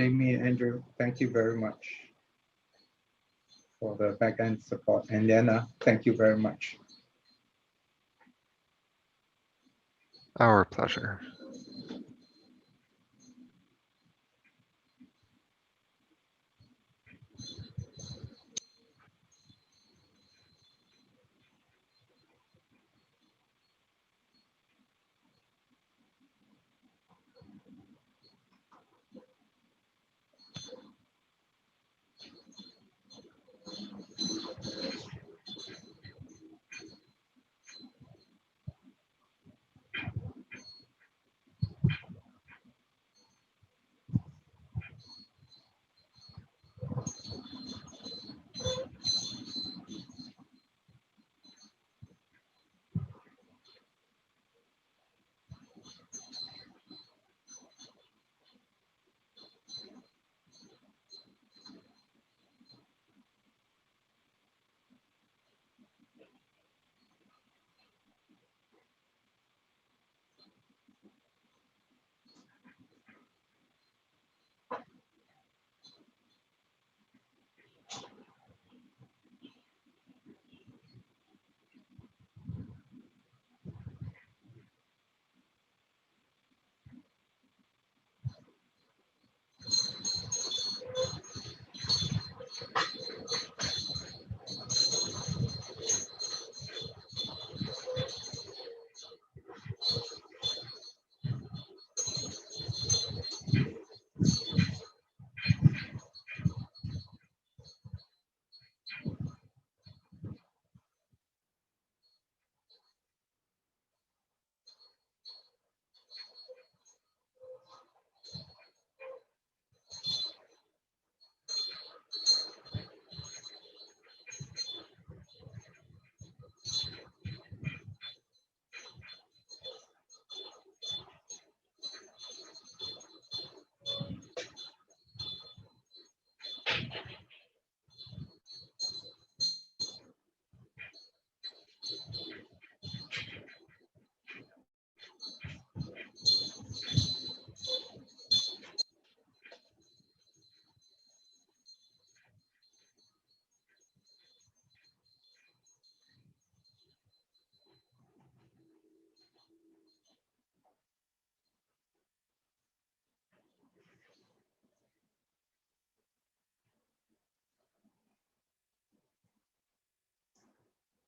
Jamie and Andrew, thank you very much for the backend support. And Lena, thank you very much. Our pleasure.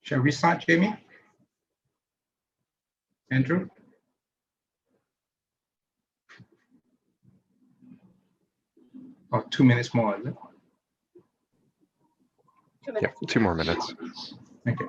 Shall we start, Jamie? Andrew? Oh, 2 minutes more, is it? 2 minutes. Yep, 2 more minutes. Okay.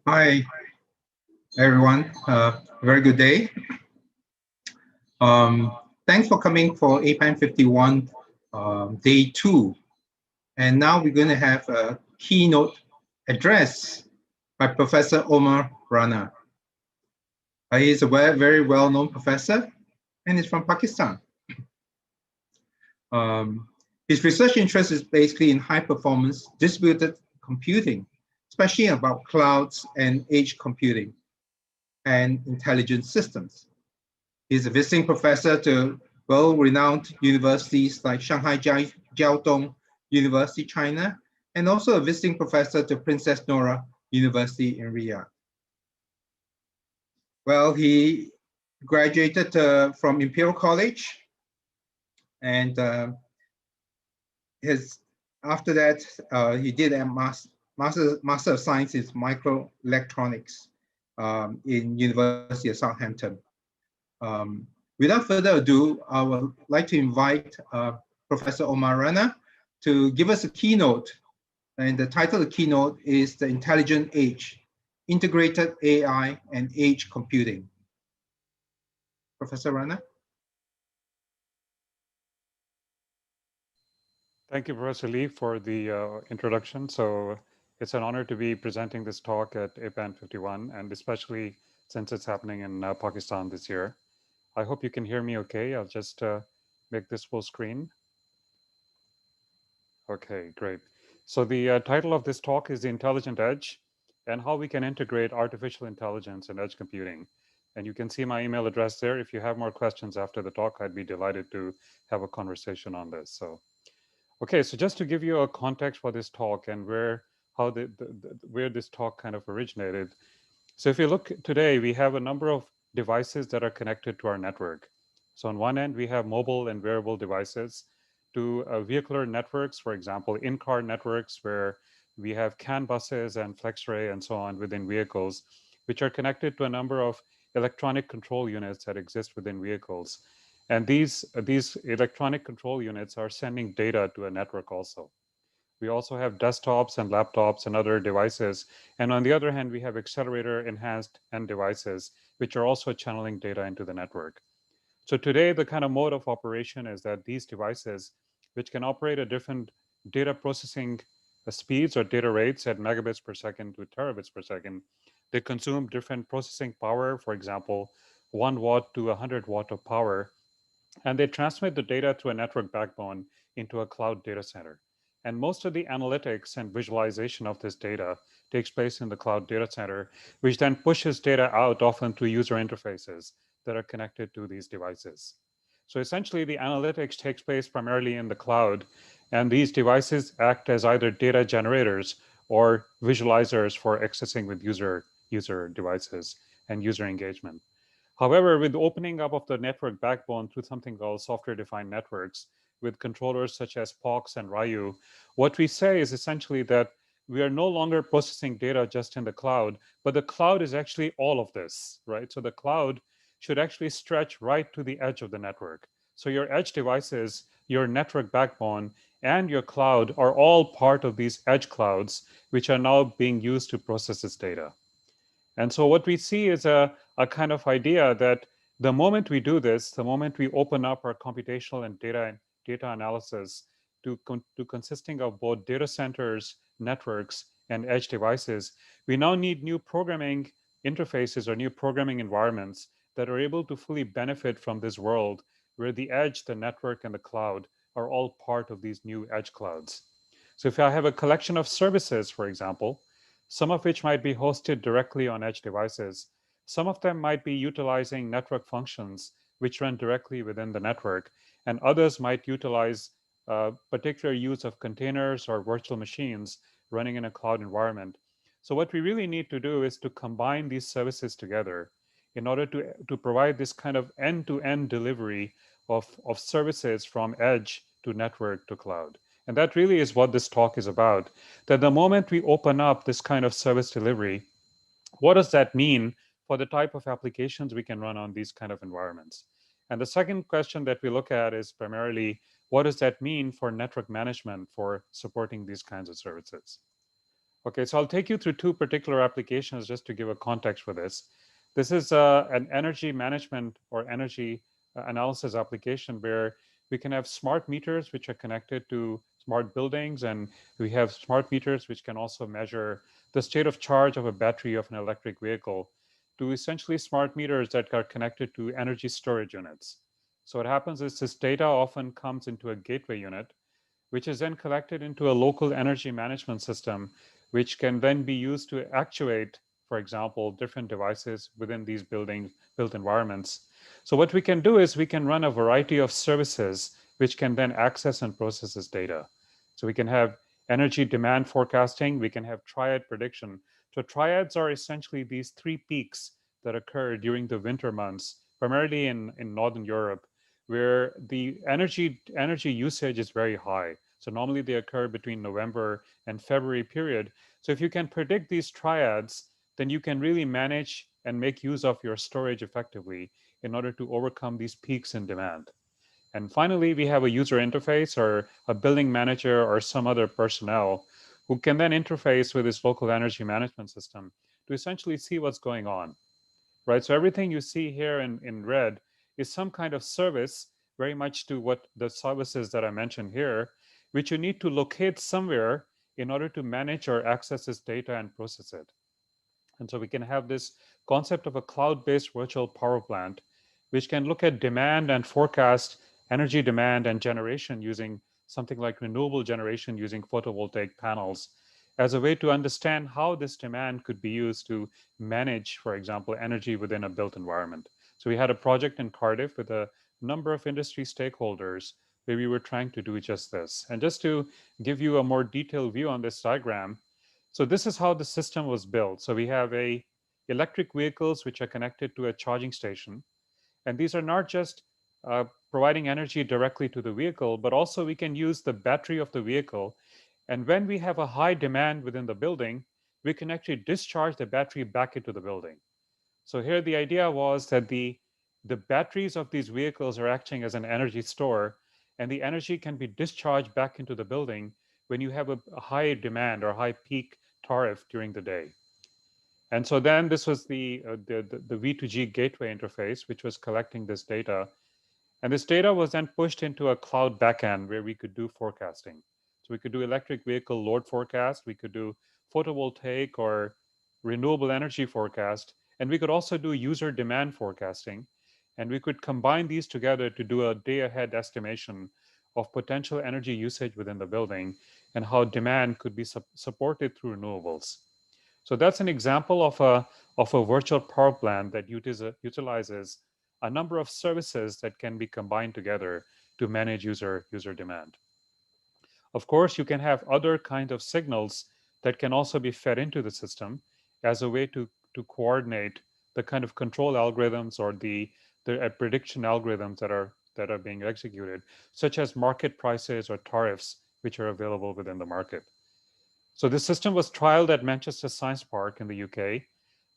Hi, everyone. Very good day. Thanks for coming for APAN51 day 2. And now we're going to have a keynote address by Professor Omar Rana. He is a very well-known professor and is from Pakistan. His research interest is basically in high-performance distributed computing, especially about clouds and edge computing and intelligent systems. He's a visiting professor to well-renowned universities like Shanghai Jiao Tong University, China, and also a visiting professor to Princess Nora University in Riyadh. Well, he graduated from Imperial College, and after that, he did a Master of Science in Microelectronics in University of Southampton. Without further ado, I would like to invite Professor Omar Rana to give us a keynote. And the title of the keynote is The Intelligent Age, Integrated AI and Edge Computing. Professor Rana? Thank you, Professor Lee, for the introduction. So it's an honor to be presenting this talk at APAN51, and especially since it's happening in Pakistan this year. I hope you can hear me okay. I'll just make this full screen. Okay, great. So the title of this talk is The Intelligent Edge and how we can integrate artificial intelligence and edge computing. And you can see my email address there. If you have more questions after the talk, I'd be delighted to have a conversation on this. So, okay, so just to give you a context for this talk and where this talk kind of originated. So if you look today, we have a number of devices that are connected to our network. So on one end, we have mobile and wearable devices to vehicular networks, for example, in-car networks where we have CAN buses and FlexRay and so on within vehicles, which are connected to a number of electronic control units that exist within vehicles. And these electronic control units are sending data to a network also. We also have desktops and laptops and other devices. And on the other hand, we have accelerator enhanced end devices, which are also channeling data into the network. So today, the kind of mode of operation is that these devices, which can operate at different data processing speeds or data rates at megabits per second to terabits per second, they consume different processing power, for example, 1 watt to 100 watt of power, and they transmit the data to a network backbone into a cloud data center. And most of the analytics and visualization of this data takes place in the cloud data center, which then pushes data out often to user interfaces that are connected to these devices. So essentially, the analytics takes place primarily in the cloud, and these devices act as either data generators or visualizers for accessing with user devices and user engagement. However, with the opening up of the network backbone through something called software-defined networks with controllers such as POX and Ryu, what we say is essentially that we are no longer processing data just in the cloud, but the cloud is actually all of this, right? So the cloud should actually stretch right to the edge of the network. So your edge devices, your network backbone, and your cloud are all part of these edge clouds, which are now being used to process this data. And so what we see is a kind of idea that the moment we do this, the moment we open up our computational and data analysis to consisting of both data centers, networks, and edge devices, we now need new programming interfaces or new programming environments that are able to fully benefit from this world where the edge, the network, and the cloud are all part of these new edge clouds. So if I have a collection of services, for example, some of which might be hosted directly on edge devices. Some of them might be utilizing network functions which run directly within the network, and others might utilize particular use of containers or virtual machines running in a cloud environment. So what we really need to do is to combine these services together in order to provide this kind of end-to-end delivery of services from edge to network to cloud. And that really is what this talk is about, that the moment we open up this kind of service delivery, what does that mean for the type of applications we can run on these kind of environments? And the second question that we look at is primarily, what does that mean for network management for supporting these kinds of services? Okay, so I'll take you through two particular applications just to give a context for this. This is an energy management or energy analysis application where we can have smart meters which are connected to smart buildings, and we have smart meters which can also measure the state of charge of a battery of an electric vehicle, to essentially smart meters that are connected to energy storage units. So what happens is this data often comes into a gateway unit, which is then collected into a local energy management system, which can then be used to actuate, for example, different devices within these built environments. So what we can do is we can run a variety of services which can then access and process this data. So we can have energy demand forecasting, we can have triad prediction. So triads are essentially these three peaks that occur during the winter months, primarily in Northern Europe, where the energy usage is very high. So normally they occur between November and February period. So if you can predict these triads, then you can really manage and make use of your storage effectively in order to overcome these peaks in demand. And finally, we have a user interface or a building manager or some other personnel who can then interface with this local energy management system to essentially see what's going on, right? So everything you see here in red is some kind of service, very much to what the services that I mentioned here, which you need to locate somewhere in order to manage or access this data and process it. And so we can have this concept of a cloud-based virtual power plant, which can look at demand and forecast energy demand and generation using something like renewable generation using photovoltaic panels as a way to understand how this demand could be used to manage, for example, energy within a built environment. So we had a project in Cardiff with a number of industry stakeholders where we were trying to do just this. And just to give you a more detailed view on this diagram, so this is how the system was built. So we have electric vehicles which are connected to a charging station, and these are not just providing energy directly to the vehicle, but also we can use the battery of the vehicle. And when we have a high demand within the building, we can actually discharge the battery back into the building. So here the idea was that the batteries of these vehicles are acting as an energy store, and the energy can be discharged back into the building when you have a high demand or high peak tariff during the day. And so then this was the V2G gateway interface, which was collecting this data. And this data was then pushed into a cloud backend where we could do forecasting. So we could do electric vehicle load forecast, we could do photovoltaic or renewable energy forecast, and we could also do user demand forecasting. And we could combine these together to do a day ahead estimation of potential energy usage within the building and how demand could be supported through renewables. So that's an example of a virtual power plant that utilizes a number of services that can be combined together to manage user demand. Of course, you can have other kinds of signals that can also be fed into the system as a way to coordinate the kind of control algorithms or the prediction algorithms that are being executed, such as market prices or tariffs, which are available within the market. So this system was trialed at Manchester Science Park in the UK.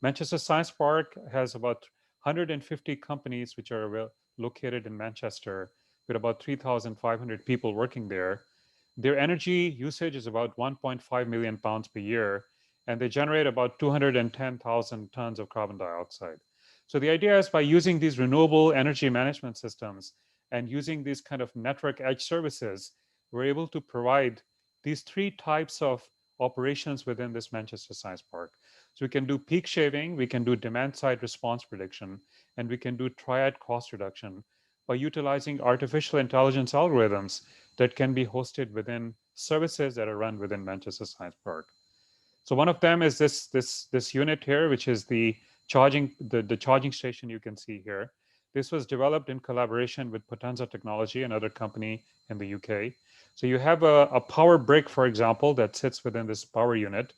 Manchester Science Park has about 150 companies which are located in Manchester with about 3,500 people working there. Their energy usage is about 1.5 million pounds per year, and they generate about 210,000 tons of carbon dioxide. So the idea is by using these renewable energy management systems and using these kind of network edge services, we're able to provide these three types of operations within this Manchester Science Park. So we can do peak shaving, we can do demand side response prediction, and we can do triad cost reduction by utilizing artificial intelligence algorithms that can be hosted within services that are run within Manchester Science Park. So one of them is this unit here, which is the charging station you can see here. This was developed in collaboration with Potenza Technology, another company in the UK. So you have a power brick, for example, that sits within this power unit.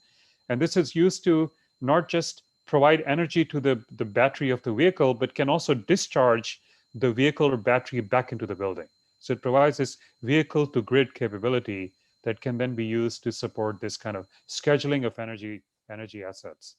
And this is used to not just provide energy to the battery of the vehicle, but can also discharge the vehicle or battery back into the building. So it provides this vehicle to grid capability that can then be used to support this kind of scheduling of energy assets.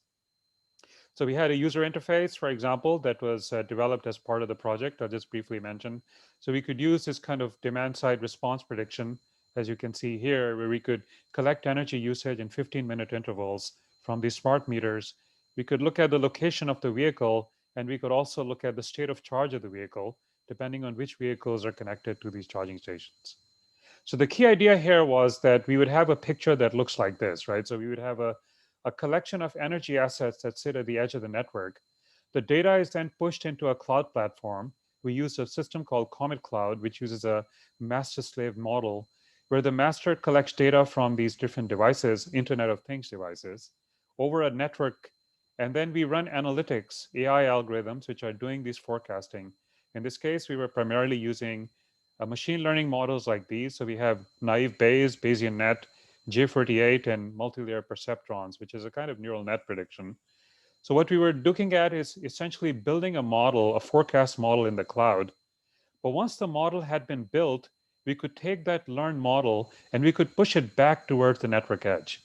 So we had a user interface, for example, that was developed as part of the project I just briefly mentioned. So we could use this kind of demand side response prediction as you can see here, where we could collect energy usage in 15-minute intervals from these smart meters. We could look at the location of the vehicle, and we could also look at the state of charge of the vehicle, depending on which vehicles are connected to these charging stations. So the key idea here was that we would have a picture that looks like this, right? So we would have a collection of energy assets that sit at the edge of the network. The data is then pushed into a cloud platform. We use a system called Comet Cloud, which uses a master-slave model, where the master collects data from these different devices, Internet of Things devices, over a network. And then we run analytics, AI algorithms, which are doing this forecasting. In this case, we were primarily using machine learning models like these. So we have naive Bayes, Bayesian net, J48, and multi-layer perceptrons, which is a kind of neural net prediction. So what we were looking at is essentially building a model, a forecast model in the cloud. But once the model had been built, we could take that learned model and we could push it back towards the network edge.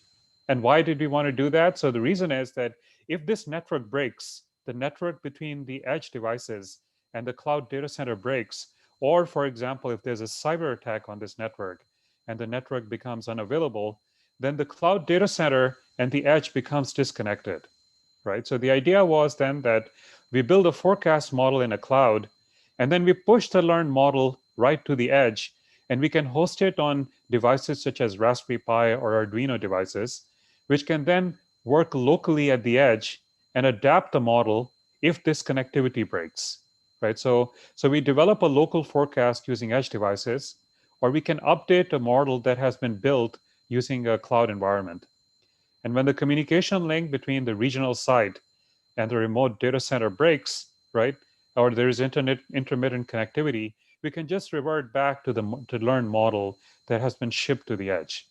And why did we want to do that? So the reason is that if this network breaks, the network between the edge devices and the cloud data center breaks, or for example, if there's a cyber attack on this network and the network becomes unavailable, then the cloud data center and the edge becomes disconnected, right? So the idea was then that we build a forecast model in a cloud, and then we push the learned model right to the edge, and we can host it on devices such as Raspberry Pi or Arduino devices, which can then work locally at the edge and adapt the model if this connectivity breaks, right? So we develop a local forecast using edge devices, or we can update a model that has been built using a cloud environment. And when the communication link between the regional site and the remote data center breaks, right, or there is intermittent connectivity, we can just revert back to the learned model that has been shipped to the edge.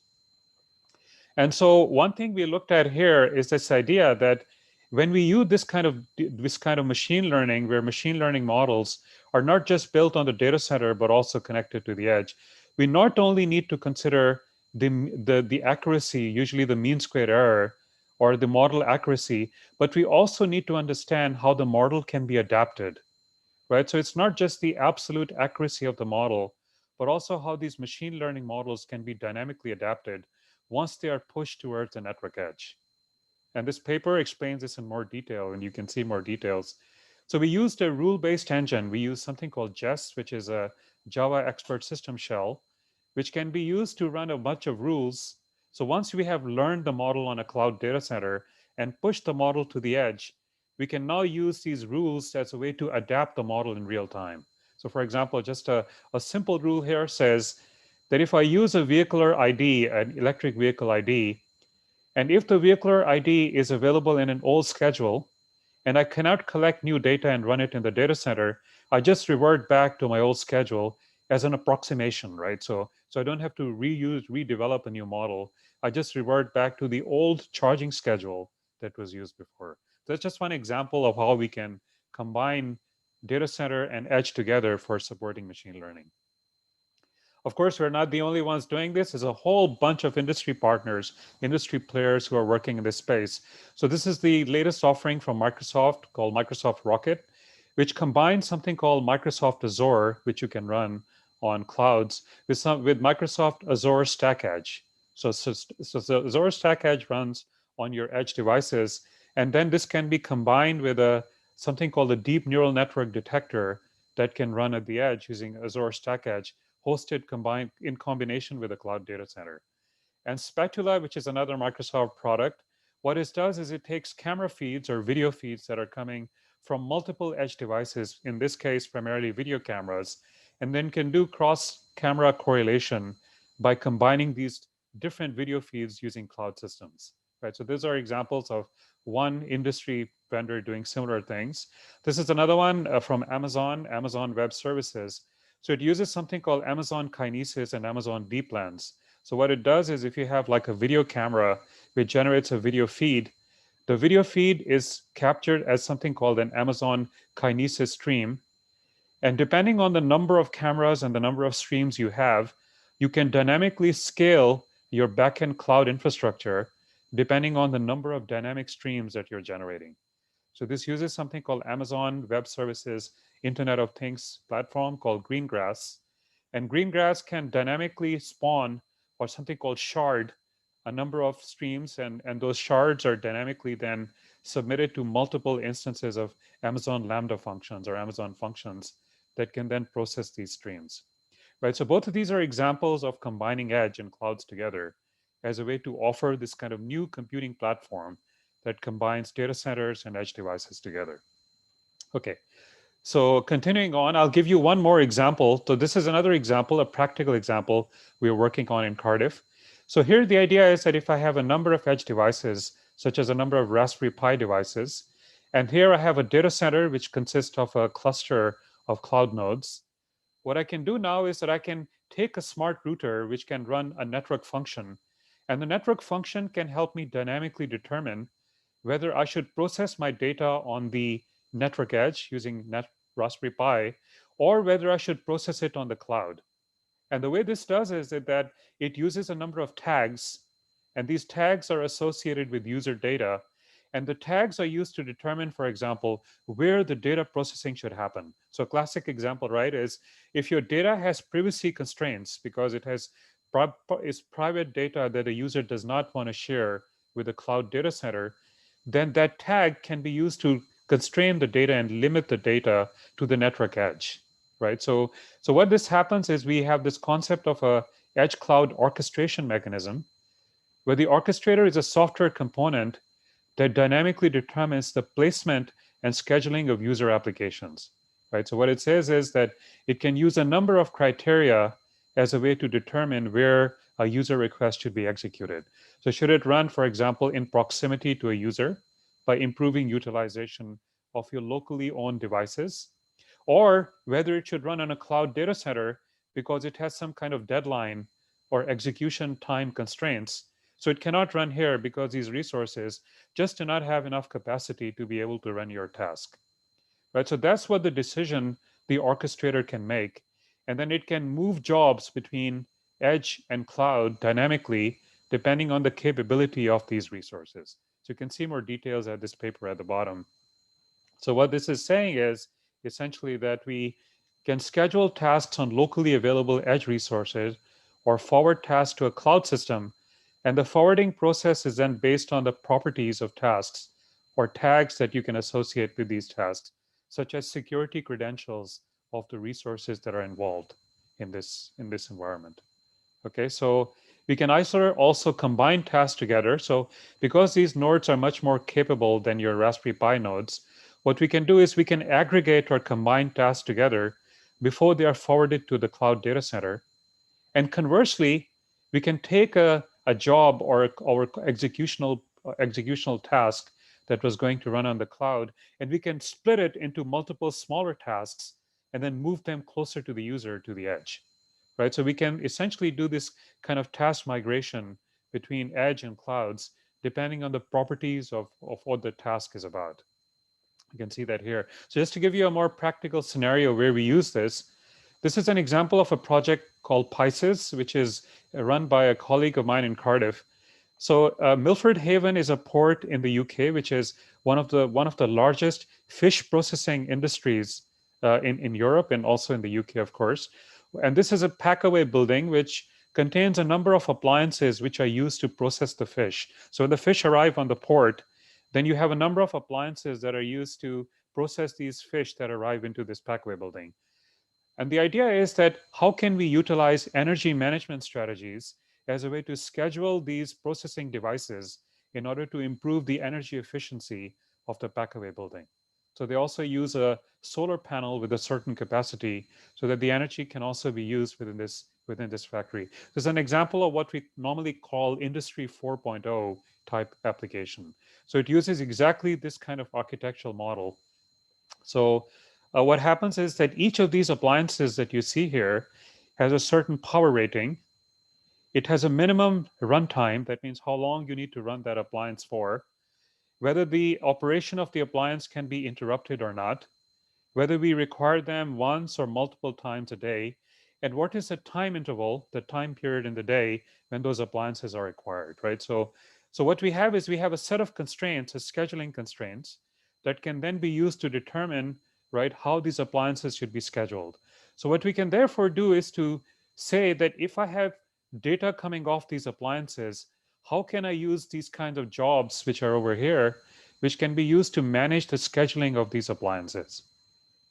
And so one thing we looked at here is this idea that when we use this kind of machine learning, where machine learning models are not just built on the data center but also connected to the edge, we not only need to consider the accuracy, usually the mean squared error or the model accuracy, but we also need to understand how the model can be adapted, right? So it's not just the absolute accuracy of the model, but also how these machine learning models can be dynamically adapted once they are pushed towards the network edge. And this paper explains this in more detail, and you can see more details. So we used a rule-based engine. We used something called Jest, which is a Java expert system shell, which can be used to run a bunch of rules. So once we have learned the model on a cloud data center and pushed the model to the edge, we can now use these rules as a way to adapt the model in real time. So for example, just a simple rule here says that if I use a vehicular ID, an electric vehicle ID, and if the vehicular ID is available in an old schedule, and I cannot collect new data and run it in the data center, I just revert back to my old schedule as an approximation, right? So I don't have to redevelop a new model. I just revert back to the old charging schedule that was used before. That's just one example of how we can combine data center and edge together for supporting machine learning. Of course, we're not the only ones doing this. There's a whole bunch of industry partners, industry players who are working in this space. So this is the latest offering from Microsoft called Microsoft Rocket, which combines something called Microsoft Azure, which you can run on clouds, with Microsoft Azure Stack Edge. So the Azure Stack Edge runs on your edge devices, and then this can be combined with something called a deep neural network detector that can run at the edge using Azure Stack Edge, hosted combined in combination with a cloud data center. And Spatula, which is another Microsoft product, what it does is it takes camera feeds or video feeds that are coming from multiple edge devices, in this case, primarily video cameras, and then can do cross-camera correlation by combining these different video feeds using cloud systems, right? So these are examples of one industry vendor doing similar things. This is another one from Amazon Web Services. So it uses something called Amazon Kinesis and Amazon Deep Lens. So what it does is if you have like a video camera which generates a video feed, the video feed is captured as something called an Amazon Kinesis stream. And depending on the number of cameras and the number of streams you have, you can dynamically scale your backend cloud infrastructure depending on the number of dynamic streams that you're generating. So this uses something called Amazon Web Services Internet of Things platform called Greengrass. And Greengrass can dynamically spawn or something called shard a number of streams, and those shards are dynamically then submitted to multiple instances of Amazon Lambda functions or Amazon functions that can then process these streams. Right, so both of these are examples of combining edge and clouds together as a way to offer this kind of new computing platform that combines data centers and edge devices together. Okay, so continuing on, I'll give you one more example. So this is another example, a practical example we are working on in Cardiff. So here the idea is that if I have a number of edge devices, such as a number of Raspberry Pi devices, and here I have a data center which consists of a cluster of cloud nodes, what I can do now is that I can take a smart router which can run a network function, and the network function can help me dynamically determine whether I should process my data on the network edge using Raspberry Pi, or whether I should process it on the cloud. And the way this does is that it uses a number of tags, and these tags are associated with user data. And the tags are used to determine, for example, where the data processing should happen. So a classic example, right, is if your data has privacy constraints because it has is private data that a user does not want to share with a cloud data center, then that tag can be used to constrain the data and limit the data to the network edge, right? So what this happens is we have this concept of a edge cloud orchestration mechanism where the orchestrator is a software component that dynamically determines the placement and scheduling of user applications, right? So what it says is that it can use a number of criteria as a way to determine where a user request should be executed. So should it run, for example, in proximity to a user by improving utilization of your locally owned devices, or whether it should run on a cloud data center because it has some kind of deadline or execution time constraints. So it cannot run here because these resources just do not have enough capacity to be able to run your task. Right? So that's what the decision the orchestrator can make. And then it can move jobs between edge and cloud dynamically depending on the capability of these resources. So you can see more details at this paper at the bottom. So what this is saying is essentially that we can schedule tasks on locally available edge resources or forward tasks to a cloud system. And the forwarding process is then based on the properties of tasks or tags that you can associate with these tasks, such as security credentials of the resources that are involved in this environment. Okay, so we can also combine tasks together. So because these nodes are much more capable than your Raspberry Pi nodes, what we can do is we can aggregate or combine tasks together before they are forwarded to the cloud data center. And conversely, we can take a job or executional task that was going to run on the cloud, and we can split it into multiple smaller tasks and then move them closer to the user to the edge. Right? So we can essentially do this kind of task migration between edge and clouds depending on the properties of what the task is about. You can see that here. So just to give you a more practical scenario where we use this, this is an example of a project called PISIS, which is run by a colleague of mine in Cardiff. So Milford Haven is a port in the UK, which is one of the largest fish processing industries in Europe and also in the UK, of course. And this is a packaway building which contains a number of appliances which are used to process the fish. So when the fish arrive on the port, then you have a number of appliances that are used to process these fish that arrive into this packaway building. And the idea is that how can we utilize energy management strategies as a way to schedule these processing devices in order to improve the energy efficiency of the packaway building. So they also use a solar panel with a certain capacity so that the energy can also be used within this factory. This is an example of what we normally call Industry 4.0 type application. So it uses exactly this kind of architectural model. So what happens is that each of these appliances that you see here has a certain power rating. It has a minimum runtime. That means how long you need to run that appliance for, whether the operation of the appliance can be interrupted or not, whether we require them once or multiple times a day, and what is the time interval, the time period in the day when those appliances are required, right? So what we have is we have a set of constraints, a scheduling constraints, that can then be used to determine, right, how these appliances should be scheduled. So what we can therefore do is to say that if I have data coming off these appliances, how can I use these kinds of jobs which are over here, which can be used to manage the scheduling of these appliances,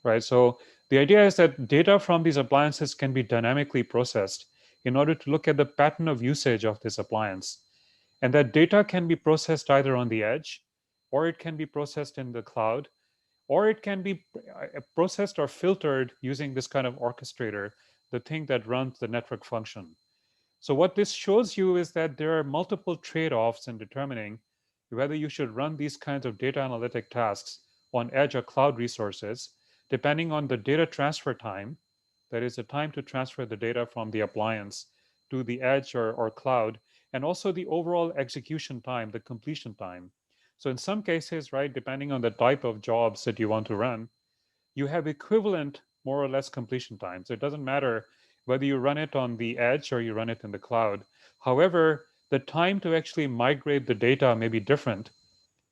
right? So the idea is that data from these appliances can be dynamically processed in order to look at the pattern of usage of this appliance. And that data can be processed either on the edge, or it can be processed in the cloud, or it can be processed or filtered using this kind of orchestrator, the thing that runs the network function. So what this shows you is that there are multiple trade-offs in determining whether you should run these kinds of data analytic tasks on edge or cloud resources, depending on the data transfer time, that is the time to transfer the data from the appliance to the edge or cloud, and also the overall execution time, the completion time. So in some cases, right, depending on the type of jobs that you want to run, you have equivalent more or less completion time. So it doesn't matter whether you run it on the edge or you run it in the cloud. However, the time to actually migrate the data may be different,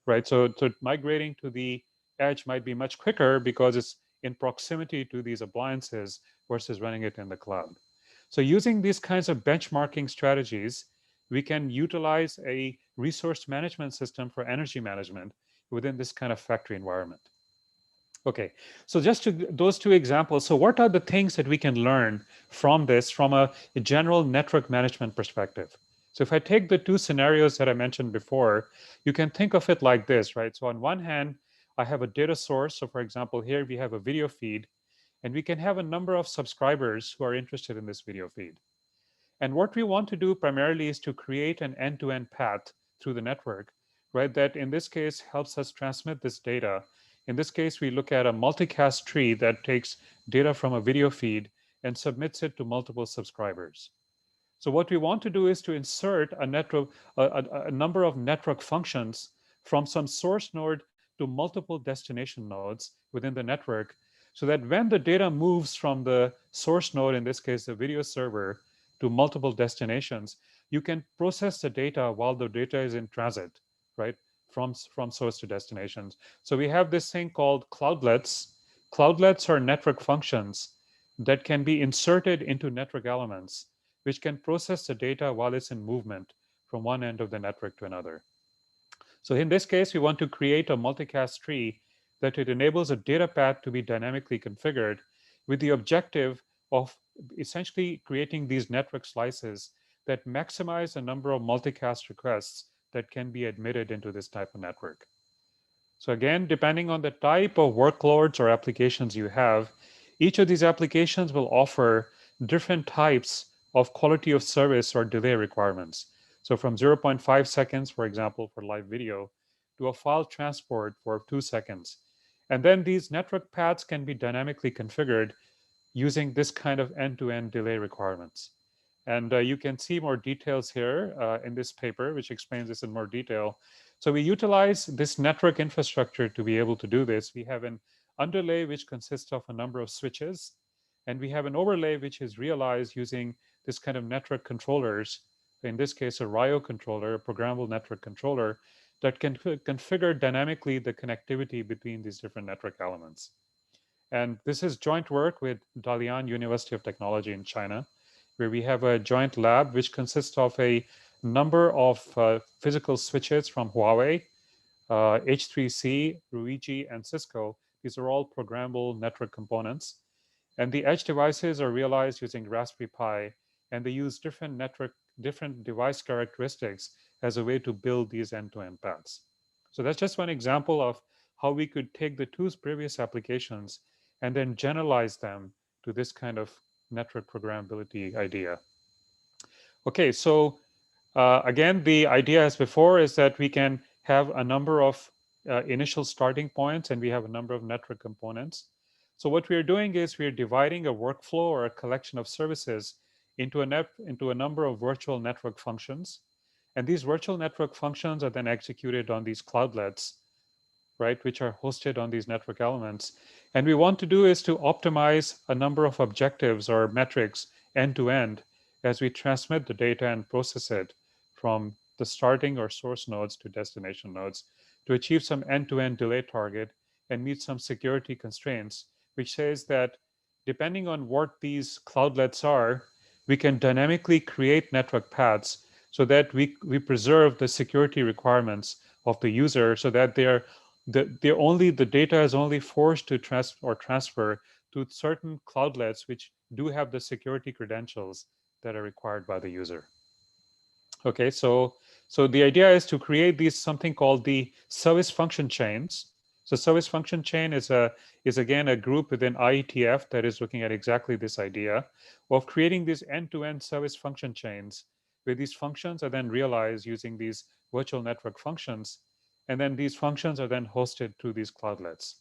right? So migrating to the edge might be much quicker because it's in proximity to these appliances versus running it in the cloud. So using these kinds of benchmarking strategies, we can utilize a resource management system for energy management within this kind of factory environment. Okay, so just to those two examples. So what are the things that we can learn from this from a general network management perspective? So if I take the two scenarios that I mentioned before, you can think of it like this, right? So on one hand, I have a data source. So for example, here we have a video feed, and we can have a number of subscribers who are interested in this video feed. And what we want to do primarily is to create an end-to-end path through the network, right? That in this case helps us transmit this data. In this case, we look at a multicast tree that takes data from a video feed and submits it to multiple subscribers. So what we want to do is to insert a network, a number of network functions from some source node to multiple destination nodes within the network, so that when the data moves from the source node, in this case the video server, to multiple destinations, you can process the data while the data is in transit, right? From source to destinations. So we have this thing called cloudlets. Cloudlets are network functions that can be inserted into network elements, which can process the data while it's in movement from one end of the network to another. So in this case, we want to create a multicast tree that it enables a data path to be dynamically configured with the objective of essentially creating these network slices that maximize the number of multicast requests that can be admitted into this type of network. So again, depending on the type of workloads or applications you have, each of these applications will offer different types of quality of service or delay requirements. So from 0.5 seconds, for example, for live video, to a file transport for 2 seconds. And then these network paths can be dynamically configured using this kind of end-to-end delay requirements. And you can see more details here in this paper, which explains this in more detail. So we utilize this network infrastructure to be able to do this. We have an underlay which consists of a number of switches, and we have an overlay which is realized using this kind of network controllers, in this case, a RIO controller, a programmable network controller, that can configure dynamically the connectivity between these different network elements. And this is joint work with Dalian University of Technology in China, where we have a joint lab which consists of a number of physical switches from Huawei, H3C, Ruiji, and Cisco. These are all programmable network components. And the edge devices are realized using Raspberry Pi, and they use different device characteristics as a way to build these end-to-end paths. So that's just one example of how we could take the two previous applications and then generalize them to this kind of network programmability idea. Okay, so again, the idea as before is that we can have a number of initial starting points, and we have a number of network components. So what we are doing is we are dividing a workflow or a collection of services into a number of virtual network functions. And these virtual network functions are then executed on these cloudlets, right, which are hosted on these network elements. And we want to do is to optimize a number of objectives or metrics end to end as we transmit the data and process it from the starting or source nodes to destination nodes to achieve some end-to-end delay target and meet some security constraints, which says that depending on what these cloudlets are, we can dynamically create network paths so that we preserve the security requirements of the user, so that the data is only forced to transfer to certain cloudlets which do have the security credentials that are required by the user. Okay, so the idea is to create these something called the service function chains. So service function chain is again a group within IETF that is looking at exactly this idea of creating these end-to-end service function chains, where these functions are then realized using these virtual network functions, and then these functions are then hosted through these cloudlets.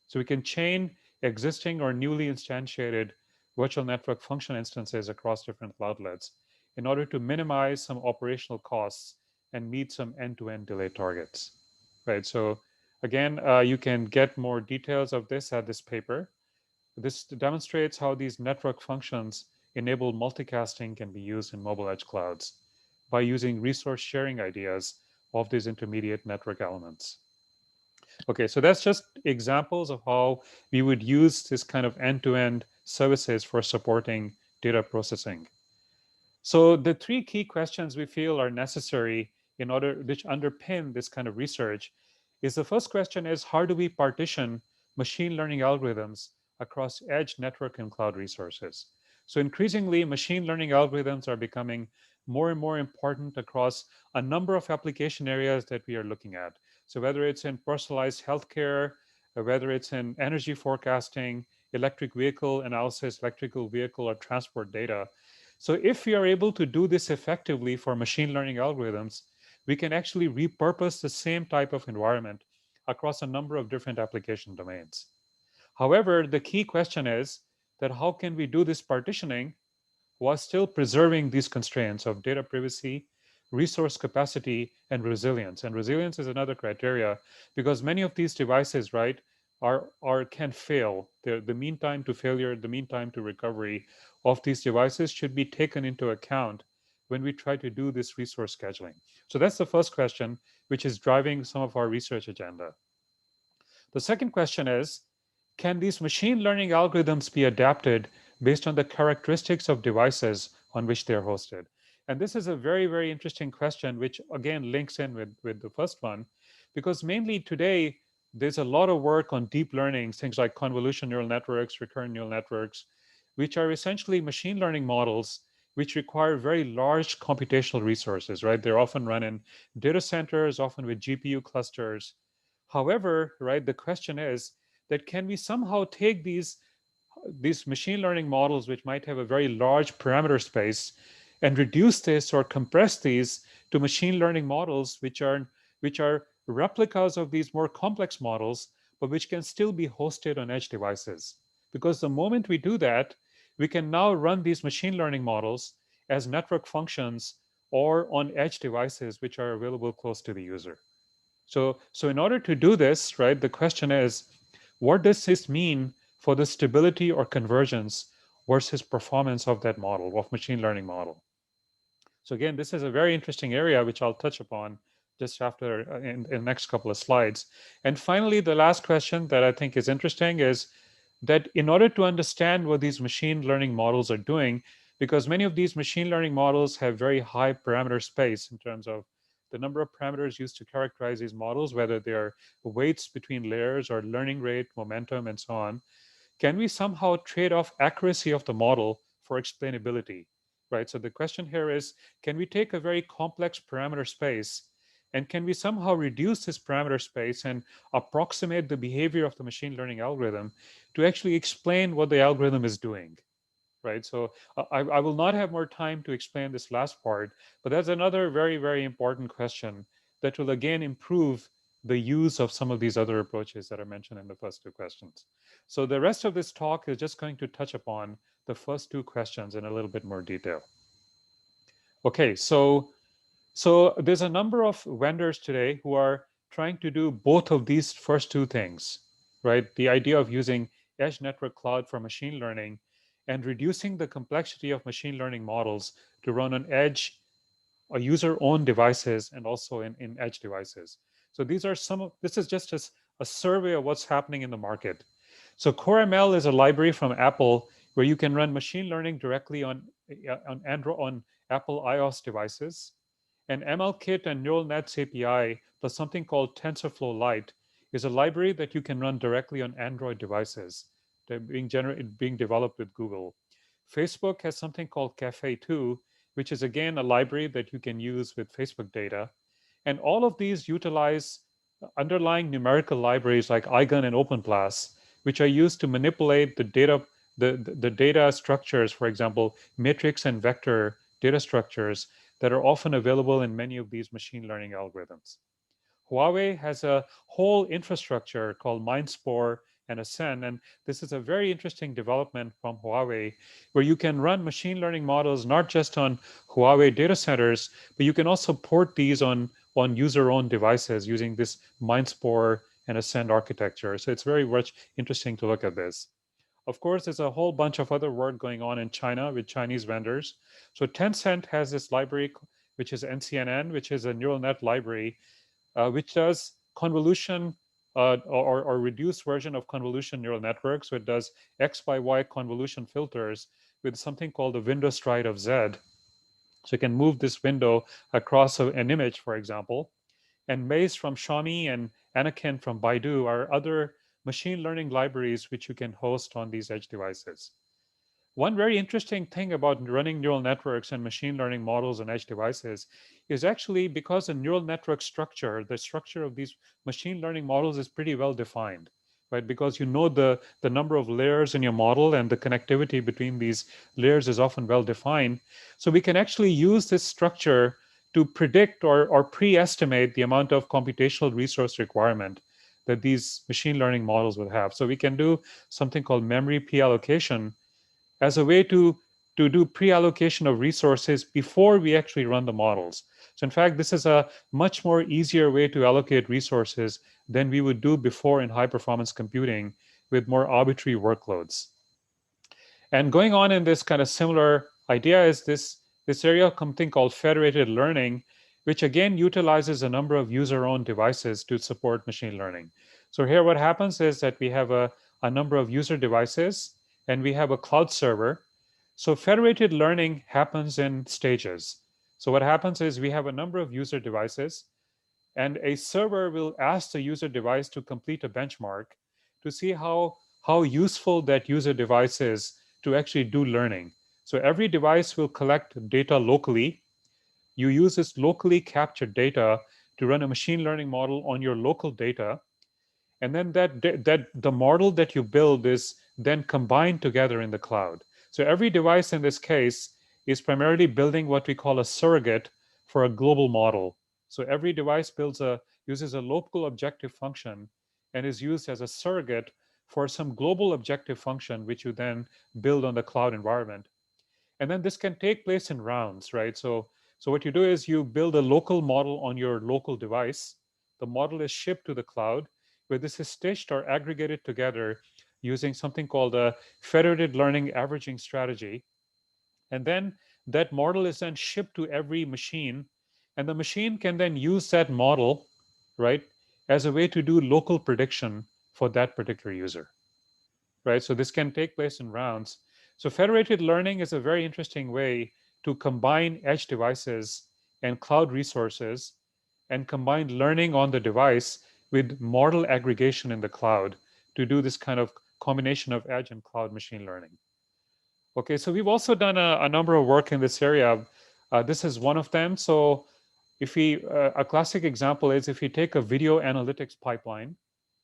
So we can chain existing or newly instantiated virtual network function instances across different cloudlets in order to minimize some operational costs and meet some end-to-end delay targets, right? So again, you can get more details of this at this paper. This demonstrates how these network functions enable multicasting can be used in mobile edge clouds by using resource sharing ideas of these intermediate network elements. Okay, so that's just examples of how we would use this kind of end-to-end services for supporting data processing. So the three key questions we feel are necessary in order, which underpin this kind of research, is the first question is, how do we partition machine learning algorithms across edge, network, and cloud resources? So increasingly, machine learning algorithms are becoming more and more important across a number of application areas that we are looking at. So whether it's in personalized healthcare, or whether it's in energy forecasting, electric vehicle analysis, electrical vehicle or transport data. So if we are able to do this effectively for machine learning algorithms, we can actually repurpose the same type of environment across a number of different application domains. However, the key question is that how can we do this partitioning while still preserving these constraints of data privacy, resource capacity, and resilience. And resilience is another criteria because many of these devices, right, are can fail. The mean time to failure, the mean time to recovery of these devices should be taken into account when we try to do this resource scheduling. So that's the first question, which is driving some of our research agenda. The second question is, can these machine learning algorithms be adapted based on the characteristics of devices on which they're hosted? And this is a very, very interesting question, which again links in with the first one, because mainly today, there's a lot of work on deep learning, things like convolution neural networks, recurrent neural networks, which are essentially machine learning models which require very large computational resources, right? They're often run in data centers, often with GPU clusters. However, right, the question is that can we somehow take these machine learning models, which might have a very large parameter space, and reduce this or compress these to machine learning models which are replicas of these more complex models, but which can still be hosted on edge devices. Because the moment we do that, we can now run these machine learning models as network functions or on edge devices which are available close to the user. So in order to do this, right, the question is, what does this mean for the stability or convergence versus performance of that model, of machine learning model? So again, this is a very interesting area, which I'll touch upon just after in the next couple of slides. And finally, the last question that I think is interesting is that in order to understand what these machine learning models are doing, because many of these machine learning models have very high parameter space in terms of the number of parameters used to characterize these models, whether they're weights between layers or learning rate, momentum, and so on, can we somehow trade off accuracy of the model for explainability, right? So the question here is, can we take a very complex parameter space and can we somehow reduce this parameter space and approximate the behavior of the machine learning algorithm to actually explain what the algorithm is doing, right? So I will not have more time to explain this last part, but that's another very, very important question that will again improve the use of some of these other approaches that are mentioned in the first two questions. So the rest of this talk is just going to touch upon the first two questions in a little bit more detail. Okay, so there's a number of vendors today who are trying to do both of these first two things, right? The idea of using edge network cloud for machine learning and reducing the complexity of machine learning models to run on edge or user-owned devices and also in edge devices. So these are this is just a survey of what's happening in the market. So CoreML is a library from Apple where you can run machine learning directly on Android, on Apple iOS devices. And MLKit and Neural Nets API plus something called TensorFlow Lite is a library that you can run directly on Android devices. They're being developed with Google. Facebook has something called Cafe 2, which is again a library that you can use with Facebook data. And all of these utilize underlying numerical libraries like Eigen and OpenClass, which are used to manipulate the data structures, for example, matrix and vector data structures that are often available in many of these machine learning algorithms. Huawei has a whole infrastructure called MindSpore and Ascend, and this is a very interesting development from Huawei, where you can run machine learning models not just on Huawei data centers, but you can also port these on user-owned devices using this MindSpore and Ascend architecture. So it's very much interesting to look at this. Of course, there's a whole bunch of other work going on in China with Chinese vendors. So Tencent has this library, which is NCNN, which is a neural net library, which does convolution or reduced version of convolution neural networks. So it does X by Y convolution filters with something called the window stride of Z. So you can move this window across an image, for example. And Maze from Xiaomi and Anakin from Baidu are other machine learning libraries which you can host on these edge devices. One very interesting thing about running neural networks and machine learning models on edge devices is actually because the neural network structure, the structure of these machine learning models is pretty well defined, right? Because you know the number of layers in your model and the connectivity between these layers is often well defined. So we can actually use this structure to predict or pre-estimate the amount of computational resource requirement that these machine learning models would have. So we can do something called memory pre-allocation as a way to do pre-allocation of resources before we actually run the models. So in fact, this is a much more easier way to allocate resources than we would do before in high performance computing with more arbitrary workloads. And going on in this kind of similar idea is this area of something called federated learning, which again utilizes a number of user-owned devices to support machine learning. So here what happens is that we have a number of user devices and we have a cloud server. So federated learning happens in stages. So what happens is we have a number of user devices and a server will ask the user device to complete a benchmark to see how useful that user device is to actually do learning. So every device will collect data locally. You use this locally captured data to run a machine learning model on your local data. And then that the model that you build is then combined together in the cloud. So every device in this case is primarily building what we call a surrogate for a global model. So every device uses a local objective function and is used as a surrogate for some global objective function, which you then build on the cloud environment. And then this can take place in rounds, right? So what you do is you build a local model on your local device. The model is shipped to the cloud, where this is stitched or aggregated together using something called a federated learning averaging strategy. And then that model is then shipped to every machine, and the machine can then use that model, right, as a way to do local prediction for that particular user, right? So this can take place in rounds. So federated learning is a very interesting way to combine edge devices and cloud resources and combine learning on the device with model aggregation in the cloud to do this kind of combination of edge and cloud machine learning. Okay, so we've also done a number of work in this area. This is one of them. So if a classic example is if you take a video analytics pipeline.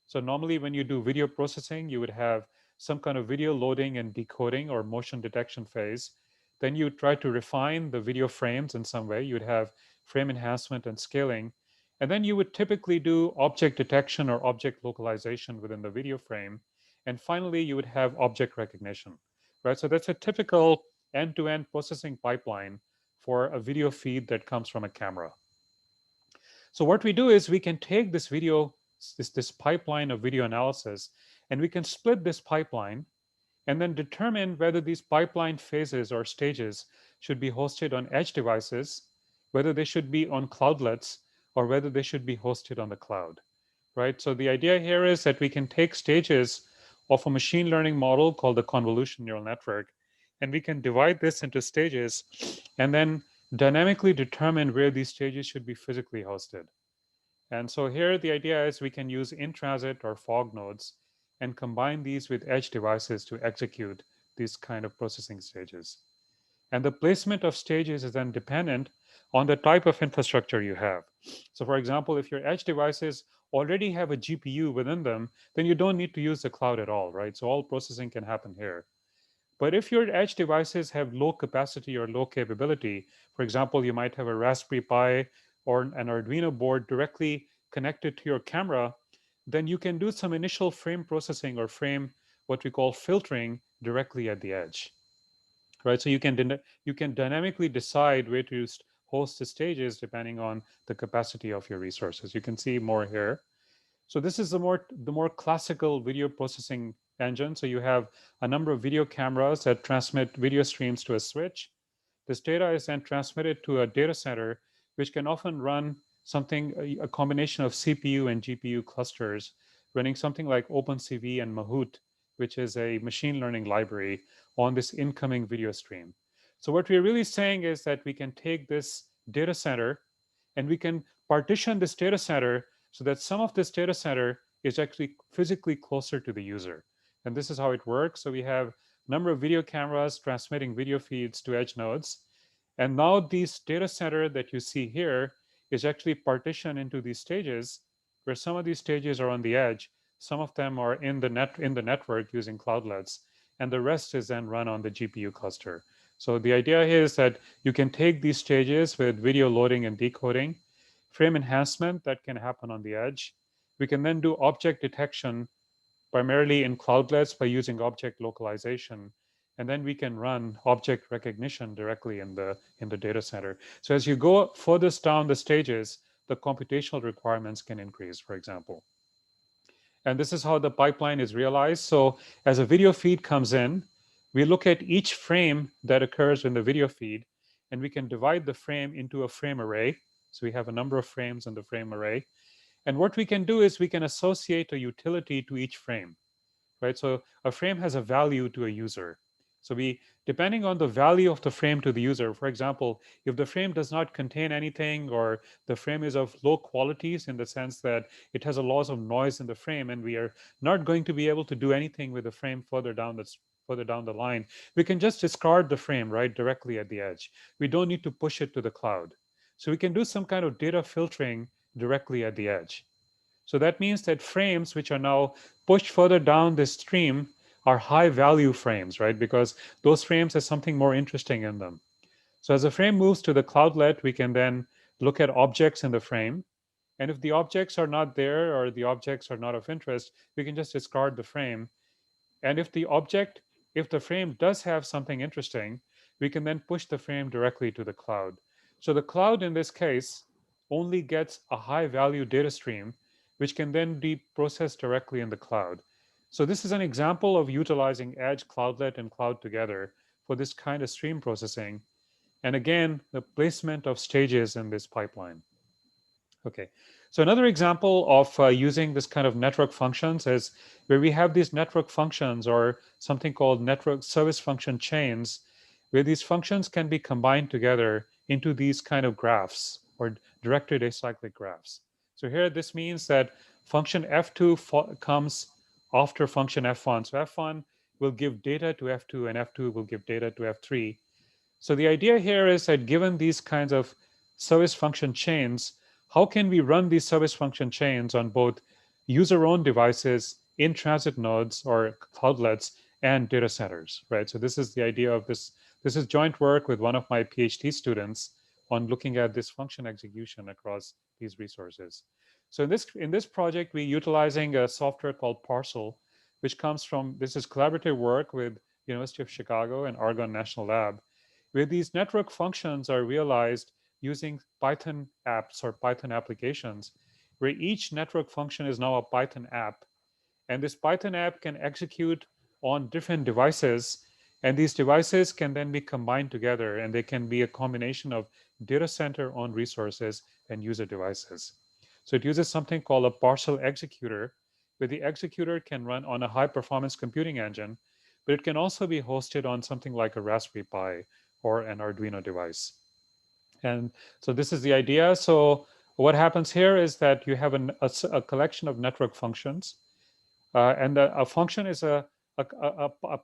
So normally when you do video processing, you would have some kind of video loading and decoding or motion detection phase. Then you try to refine the video frames in some way. You'd have frame enhancement and scaling. And then you would typically do object detection or object localization within the video frame. And finally, you would have object recognition, right? So that's a typical end-to-end processing pipeline for a video feed that comes from a camera. So what we do is we can take this this pipeline of video analysis, and we can split this pipeline and then determine whether these pipeline phases or stages should be hosted on edge devices, whether they should be on cloudlets, or whether they should be hosted on the cloud, right? So the idea here is that we can take stages of a machine learning model called the convolution neural network. And we can divide this into stages and then dynamically determine where these stages should be physically hosted. And so here the idea is we can use in-transit or fog nodes and combine these with edge devices to execute these kind of processing stages. And the placement of stages is then dependent on the type of infrastructure you have. So for example, if your edge devices already have a GPU within them, then you don't need to use the cloud at all, right? So all processing can happen here. But if your edge devices have low capacity or low capability, for example, you might have a Raspberry Pi or an Arduino board directly connected to your camera, then you can do some initial frame processing or frame what we call filtering directly at the edge, right? So you can dynamically decide where to host the stages depending on the capacity of your resources. You can see more here. So this is the more classical video processing engine. So you have a number of video cameras that transmit video streams to a switch. This data is then transmitted to a data center, which can often run something, a combination of CPU and GPU clusters, running something like OpenCV and Mahout, which is a machine learning library on this incoming video stream. So what we're really saying is that we can take this data center and we can partition this data center so that some of this data center is actually physically closer to the user. And this is how it works. So we have a number of video cameras transmitting video feeds to edge nodes. And now this data center that you see here is actually partitioned into these stages, where some of these stages are on the edge, some of them are in the network using cloudlets, and the rest is then run on the GPU cluster. So the idea here is that you can take these stages with video loading and decoding, frame enhancement that can happen on the edge. We can then do object detection primarily in cloudlets by using object localization. And then we can run object recognition directly in the data center. So as you go furthest down the stages, the computational requirements can increase, for example. And this is how the pipeline is realized. So as a video feed comes in, we look at each frame that occurs in the video feed, and we can divide the frame into a frame array. So we have a number of frames in the frame array. And what we can do is we can associate a utility to each frame, right? So a frame has a value to a user. So we, depending on the value of the frame to the user, for example, if the frame does not contain anything or the frame is of low qualities in the sense that it has a loss of noise in the frame and we are not going to be able to do anything with the frame further down the line, we can just discard the frame right directly at the edge. We don't need to push it to the cloud. So we can do some kind of data filtering directly at the edge. So that means that frames which are now pushed further down the stream are high value frames, right? Because those frames have something more interesting in them. So as the frame moves to the cloudlet, we can then look at objects in the frame. And if the objects are not there or the objects are not of interest, we can just discard the frame. And if the frame does have something interesting, we can then push the frame directly to the cloud. So the cloud in this case only gets a high value data stream, which can then be processed directly in the cloud. So this is an example of utilizing edge, cloudlet, and cloud together for this kind of stream processing. And again, the placement of stages in this pipeline. Okay, so another example of using this kind of network functions is where we have these network functions or something called network service function chains, where these functions can be combined together into these kind of graphs or directed acyclic graphs. So here this means that function F2 comes after function F1. So F1 will give data to F2 and F2 will give data to F3. So the idea here is that given these kinds of service function chains, how can we run these service function chains on both user-owned devices, in-transit nodes or cloudlets, and data centers, right? So this is the idea of this. This is joint work with one of my PhD students on looking at this function execution across these resources. So in this project, we're utilizing a software called Parcel, which comes from, this is collaborative work with University of Chicago and Argonne National Lab, where these network functions are realized using Python apps or Python applications, where each network function is now a Python app. And this Python app can execute on different devices, and these devices can then be combined together, and they can be a combination of data center owned resources and user devices. So it uses something called a parcel executor, where the executor can run on a high performance computing engine, but it can also be hosted on something like a Raspberry Pi or an Arduino device. And so this is the idea. So what happens here is that you have a collection of network functions, and a function is a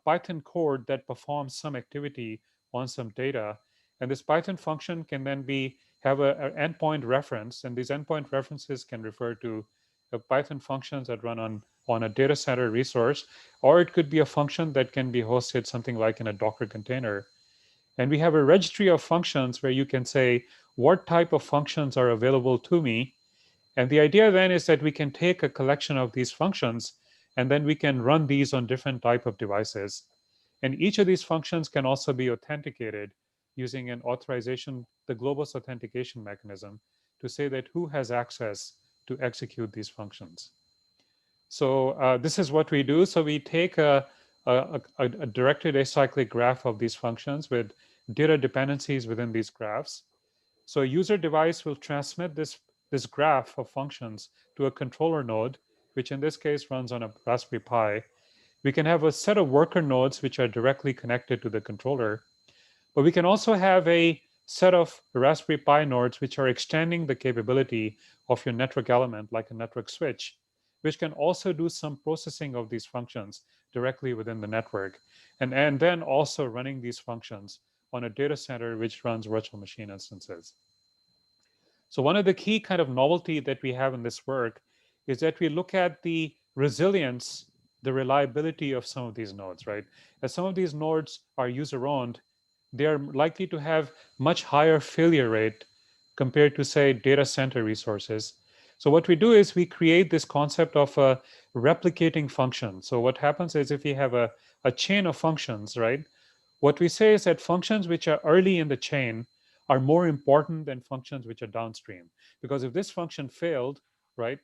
Python code that performs some activity on some data. And this Python function can then have an endpoint reference, and these endpoint references can refer to Python functions that run on a data center resource, or it could be a function that can be hosted something like in a Docker container. And we have a registry of functions where you can say what type of functions are available to me. And the idea then is that we can take a collection of these functions and then we can run these on different type of devices. And each of these functions can also be authenticated using an authorization, the global authentication mechanism, to say that who has access to execute these functions. So this is what we do. So we take a directed acyclic graph of these functions with data dependencies within these graphs. So a user device will transmit this graph of functions to a controller node, which in this case runs on a Raspberry Pi. We can have a set of worker nodes which are directly connected to the controller, but we can also have a set of Raspberry Pi nodes which are extending the capability of your network element, like a network switch, which can also do some processing of these functions directly within the network, and then also running these functions on a data center which runs virtual machine instances. So one of the key kind of novelty that we have in this work is that we look at the resilience, the reliability of some of these nodes, right? As some of these nodes are user-owned, they are likely to have much higher failure rate compared to, say, data center resources. So what we do is we create this concept of a replicating function. So what happens is if you have a chain of functions, right? What we say is that functions which are early in the chain are more important than functions which are downstream. Because if this function failed, right,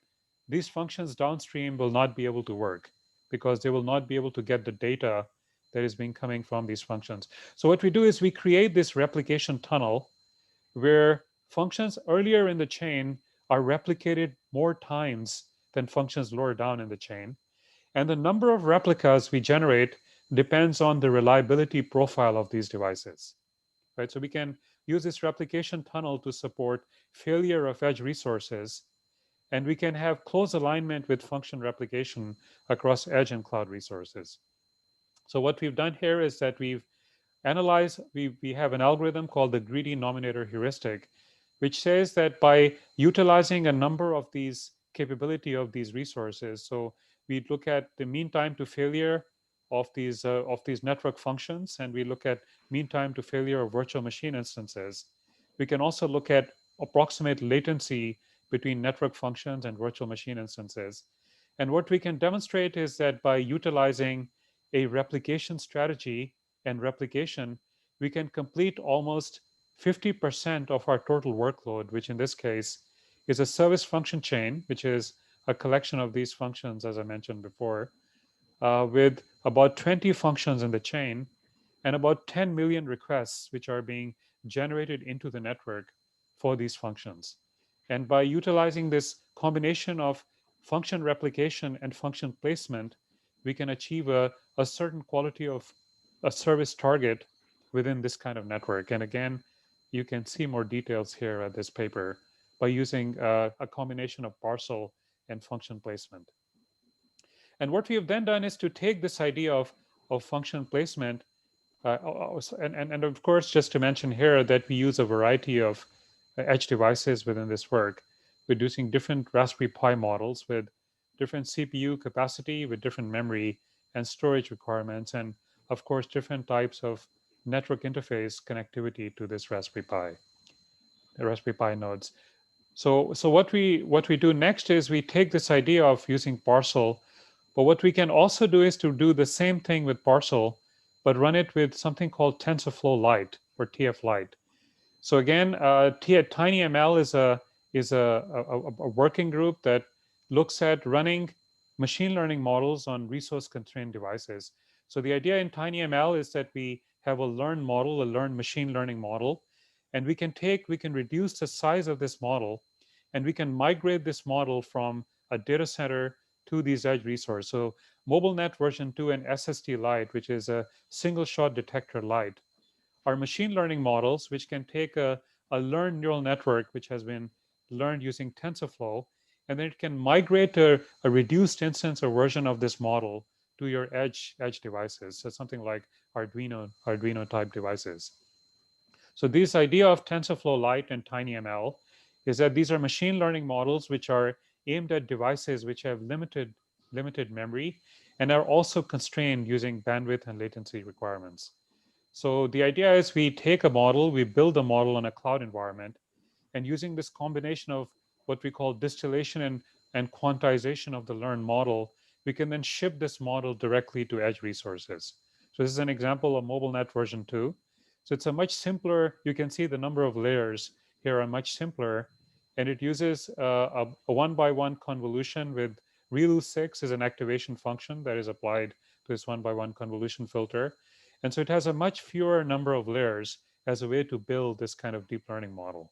these functions downstream will not be able to work because they will not be able to get the data that is being coming from these functions. So what we do is we create this replication tunnel where functions earlier in the chain are replicated more times than functions lower down in the chain. And the number of replicas we generate depends on the reliability profile of these devices, right? So we can use this replication tunnel to support failure of edge resources, and we can have close alignment with function replication across edge and cloud resources. So what we've done here is that we've analyzed, we have an algorithm called the greedy nominator heuristic, which says that by utilizing a number of these capability of these resources, so we look at the mean time to failure of these network functions, and we look at mean time to failure of virtual machine instances. We can also look at approximate latency between network functions and virtual machine instances. And what we can demonstrate is that by utilizing a replication strategy and replication, we can complete almost 50% of our total workload, which in this case is a service function chain, which is a collection of these functions, as I mentioned before, with about 20 functions in the chain and about 10 million requests which are being generated into the network for these functions. And by utilizing this combination of function replication and function placement, we can achieve a certain quality of a service target within this kind of network. And again, you can see more details here at this paper by using a combination of parcel and function placement. And what we have then done is to take this idea of function placement, and of course, just to mention here that we use a variety of edge devices within this work. We're using different Raspberry Pi models with different CPU capacity, with different memory and storage requirements, and of course, different types of network interface connectivity to this Raspberry Pi, the Raspberry Pi nodes. So what we do next is we take this idea of using parcel, but what we can also do is to do the same thing with parcel, but run it with something called TensorFlow Lite or TF Lite. So again, TinyML is a working group that looks at running machine learning models on resource-constrained devices. So the idea in TinyML is that we have a learned model, a learned machine learning model, and we can reduce the size of this model, and we can migrate this model from a data center to these edge resources. So MobileNet version 2 and SST Lite, which is a single shot detector light, are machine learning models which can take a learned neural network which has been learned using TensorFlow, and then it can migrate a reduced instance or version of this model to your edge devices. So something like Arduino type devices. So this idea of TensorFlow Lite and TinyML is that these are machine learning models which are aimed at devices which have limited memory and are also constrained using bandwidth and latency requirements. So the idea is we take a model, we build a model in a cloud environment, and using this combination of what we call distillation and quantization of the learned model, we can then ship this model directly to edge resources. So this is an example of MobileNet version 2. So it's a much simpler, you can see the number of layers here are much simpler, and it uses a one-by-one convolution with ReLU6 is an activation function that is applied to this one-by-one convolution filter. And so it has a much fewer number of layers as a way to build this kind of deep learning model.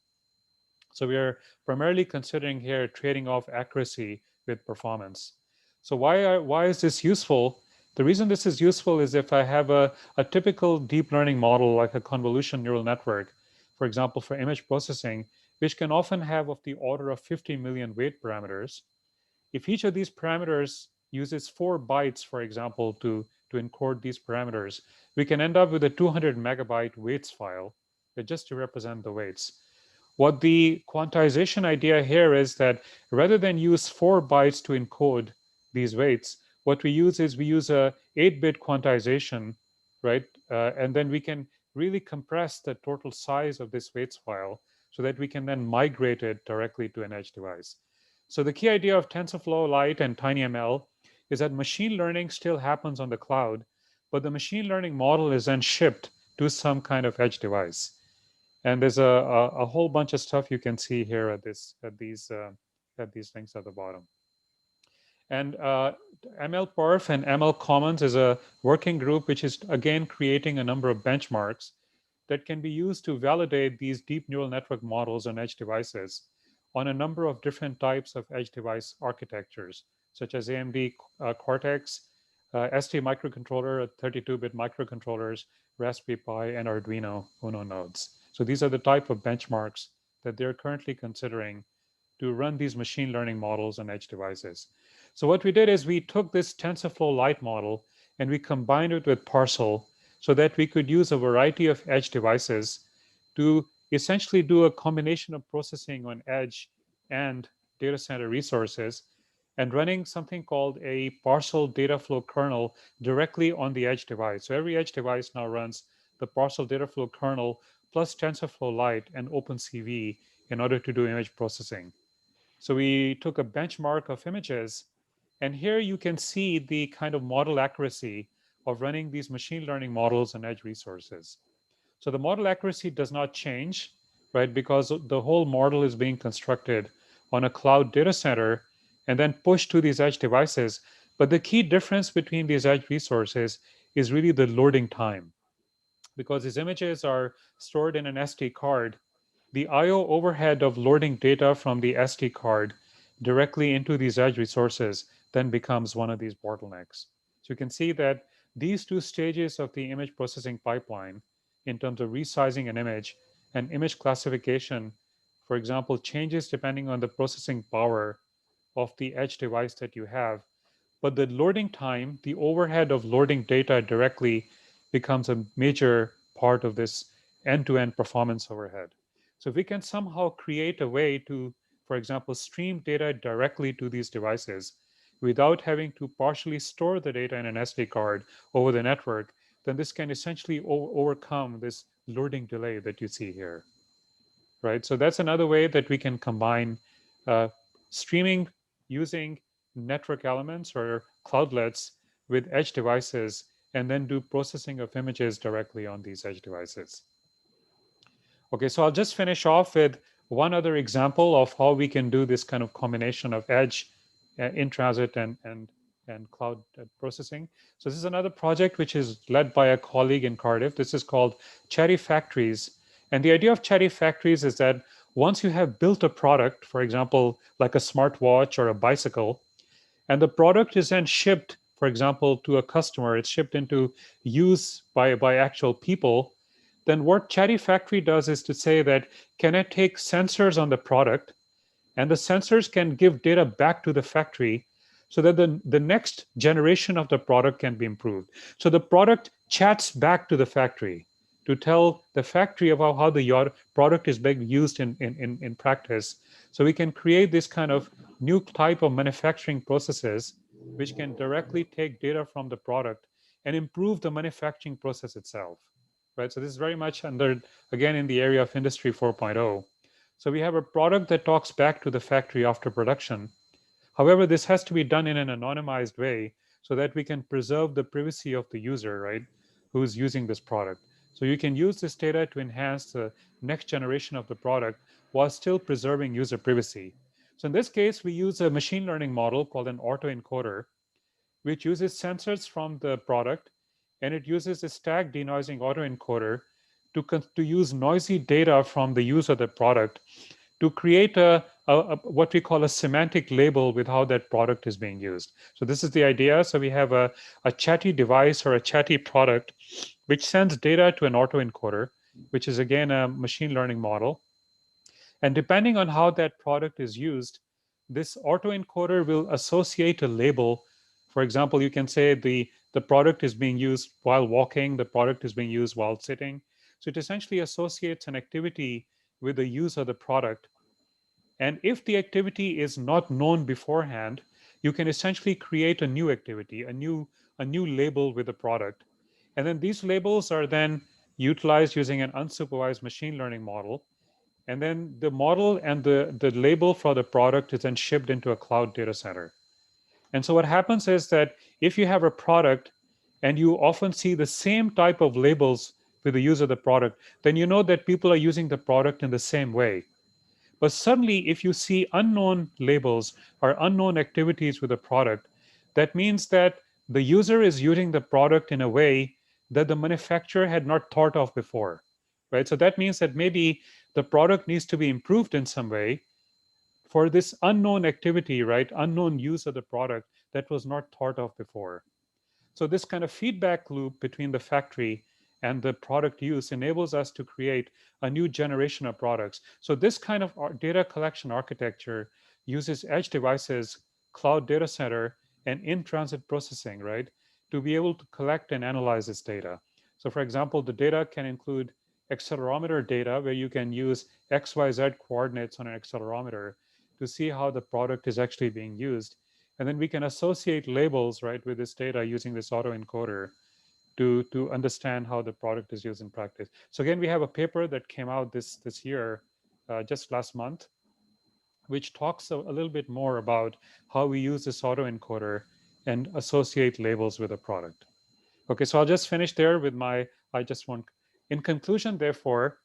So we are primarily considering here trading off accuracy with performance. So why is this useful? The reason this is useful is if I have a typical deep learning model like a convolution neural network, for example, for image processing, which can often have of the order of 50 million weight parameters. If each of these parameters uses 4 bytes, for example, to encode these parameters, we can end up with a 200 megabyte weights file just to represent the weights. What the quantization idea here is that rather than use 4 bytes to encode these weights, what we use is we use a 8-bit quantization, right? And then we can really compress the total size of this weights file so that we can then migrate it directly to an edge device. So the key idea of TensorFlow Lite and TinyML is that machine learning still happens on the cloud, but the machine learning model is then shipped to some kind of edge device. And there's a whole bunch of stuff you can see here at these links at the bottom. And MLPerf and ML Commons is a working group which is again creating a number of benchmarks that can be used to validate these deep neural network models on edge devices on a number of different types of edge device architectures, such as AMD Cortex, ST microcontroller, 32-bit microcontrollers, Raspberry Pi, and Arduino Uno nodes. So these are the type of benchmarks that they're currently considering to run these machine learning models on edge devices. So what we did is we took this TensorFlow Lite model and we combined it with Parcel so that we could use a variety of edge devices to essentially do a combination of processing on edge and data center resources and running something called a Parcel data flow kernel directly on the edge device. So every edge device now runs the Parcel data flow kernel plus TensorFlow Lite and OpenCV in order to do image processing. So we took a benchmark of images, and here you can see the kind of model accuracy of running these machine learning models on edge resources. So the model accuracy does not change, right? Because the whole model is being constructed on a cloud data center and then pushed to these edge devices. But the key difference between these edge resources is really the loading time. Because these images are stored in an SD card, the I/O overhead of loading data from the SD card directly into these edge resources then becomes one of these bottlenecks. So you can see that these two stages of the image processing pipeline, in terms of resizing an image and image classification, for example, changes depending on the processing power of the edge device that you have. But the loading time, the overhead of loading data directly becomes a major part of this end-to-end performance overhead. So if we can somehow create a way to, for example, stream data directly to these devices without having to partially store the data in an SD card over the network, then this can essentially overcome this loading delay that you see here, right? So that's another way that we can combine streaming using network elements or cloudlets with edge devices and then do processing of images directly on these edge devices. Okay, so I'll just finish off with one other example of how we can do this kind of combination of edge in transit and cloud processing. So this is another project which is led by a colleague in Cardiff. This is called Cherry Factories. And the idea of Cherry Factories is that once you have built a product, for example, like a smartwatch or a bicycle, And the product is then shipped, for example, to a customer. It's shipped into use by actual people. Then what Chatty Factory does is to say that, can I take sensors on the product, and the sensors can give data back to the factory so that the next generation of the product can be improved. So the product chats back to the factory to tell the factory about how the product is being used in practice. So we can create this kind of new type of manufacturing processes which can directly take data from the product and improve the manufacturing process itself. Right. So this is very much under, again, in the area of Industry 4.0. So we have a product that talks back to the factory after production. However, this has to be done in an anonymized way so that we can preserve the privacy of the user, right, who's using this product. So you can use this data to enhance the next generation of the product while still preserving user privacy. So in this case, we use a machine learning model called an autoencoder, which uses sensors from the product, and it uses a stack denoising autoencoder to use noisy data from the use of the product to create what we call a semantic label with how that product is being used. So this is the idea. So we have a chatty device or a chatty product which sends data to an autoencoder, which is again a machine learning model. And depending on how that product is used, this autoencoder will associate a label. For example, you can say the product is being used while walking, the product is being used while sitting. So it essentially associates an activity with the use of the product. And if the activity is not known beforehand, you can essentially create a new activity, a new label with the product. And then these labels are then utilized using an unsupervised machine learning model. And then the model and the label for the product is then shipped into a cloud data center. And so what happens is that if you have a product and you often see the same type of labels with the use of the product, then you know that people are using the product in the same way. But suddenly, if you see unknown labels or unknown activities with a product, that means that the user is using the product in a way that the manufacturer had not thought of before, right? So that means that maybe the product needs to be improved in some way for this unknown activity, right? Unknown use of the product that was not thought of before. So this kind of feedback loop between the factory and the product use enables us to create a new generation of products. So this kind of data collection architecture uses edge devices, cloud data center, and in-transit processing, right, to be able to collect and analyze this data. So for example, the data can include accelerometer data where you can use XYZ coordinates on an accelerometer to see how the product is actually being used. And then we can associate labels, right, with this data using this autoencoder to understand how the product is used in practice. So again, we have a paper that came out this year, just last month, which talks a little bit more about how we use this autoencoder and associate labels with a product. Okay, so I'll just finish there with in conclusion, therefore,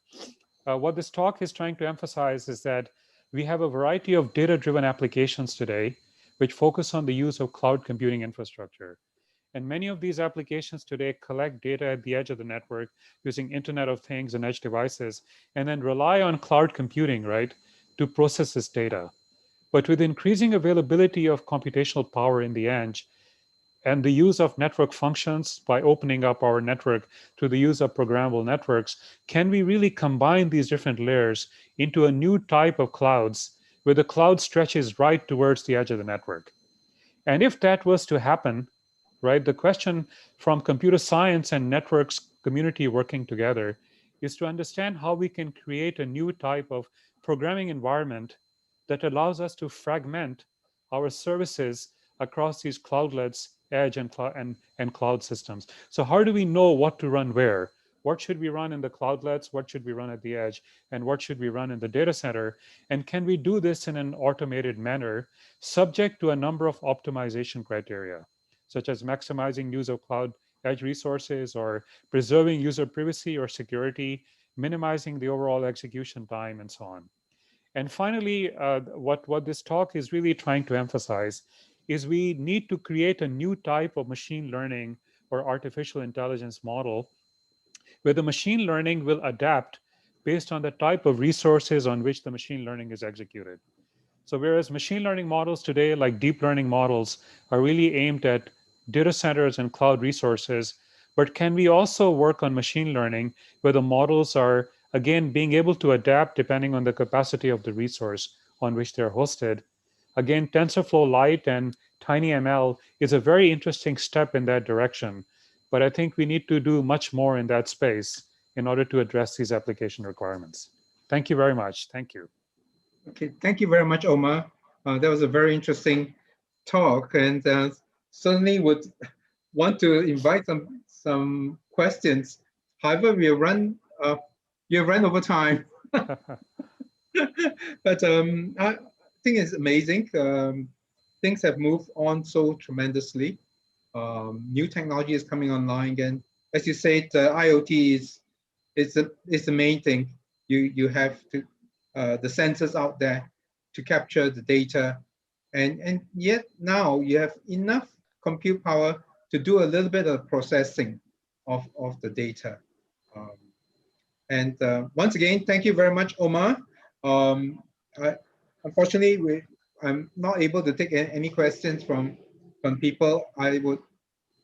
what this talk is trying to emphasize is that we have a variety of data-driven applications today which focus on the use of cloud computing infrastructure. And many of these applications today collect data at the edge of the network using Internet of Things and edge devices, and then rely on cloud computing, right, to process this data. But with increasing availability of computational power in the edge, and the use of network functions by opening up our network to the use of programmable networks, can we really combine these different layers into a new type of clouds where the cloud stretches right towards the edge of the network? And if that was to happen, right, the question from computer science and networks community working together is to understand how we can create a new type of programming environment that allows us to fragment our services across these cloudlets, edge, and cloud systems. So how do we know what to run where? What should we run in the cloudlets? What should we run at the edge? And what should we run in the data center? And can we do this in an automated manner, subject to a number of optimization criteria, such as maximizing use of cloud edge resources or preserving user privacy or security, minimizing the overall execution time, and so on. And finally, what this talk is really trying to emphasize is we need to create a new type of machine learning or artificial intelligence model where the machine learning will adapt based on the type of resources on which the machine learning is executed. So whereas machine learning models today, like deep learning models, are really aimed at data centers and cloud resources, but can we also work on machine learning where the models are, again, being able to adapt depending on the capacity of the resource on which they're hosted? Again, TensorFlow Lite and TinyML is a very interesting step in that direction, but I think we need to do much more in that space in order to address these application requirements. Thank you very much. Thank you. Okay, thank you very much, Omar. That was a very interesting talk, and certainly would want to invite some questions. However, we run over time, but I think it's amazing. Things have moved on so tremendously. New technology is coming online, and as you said, IoT is the main thing. You have to the sensors out there to capture the data, and yet now you have enough compute power to do a little bit of processing of the data. And once again, thank you very much, Omar. Unfortunately, I'm not able to take any questions from people. I would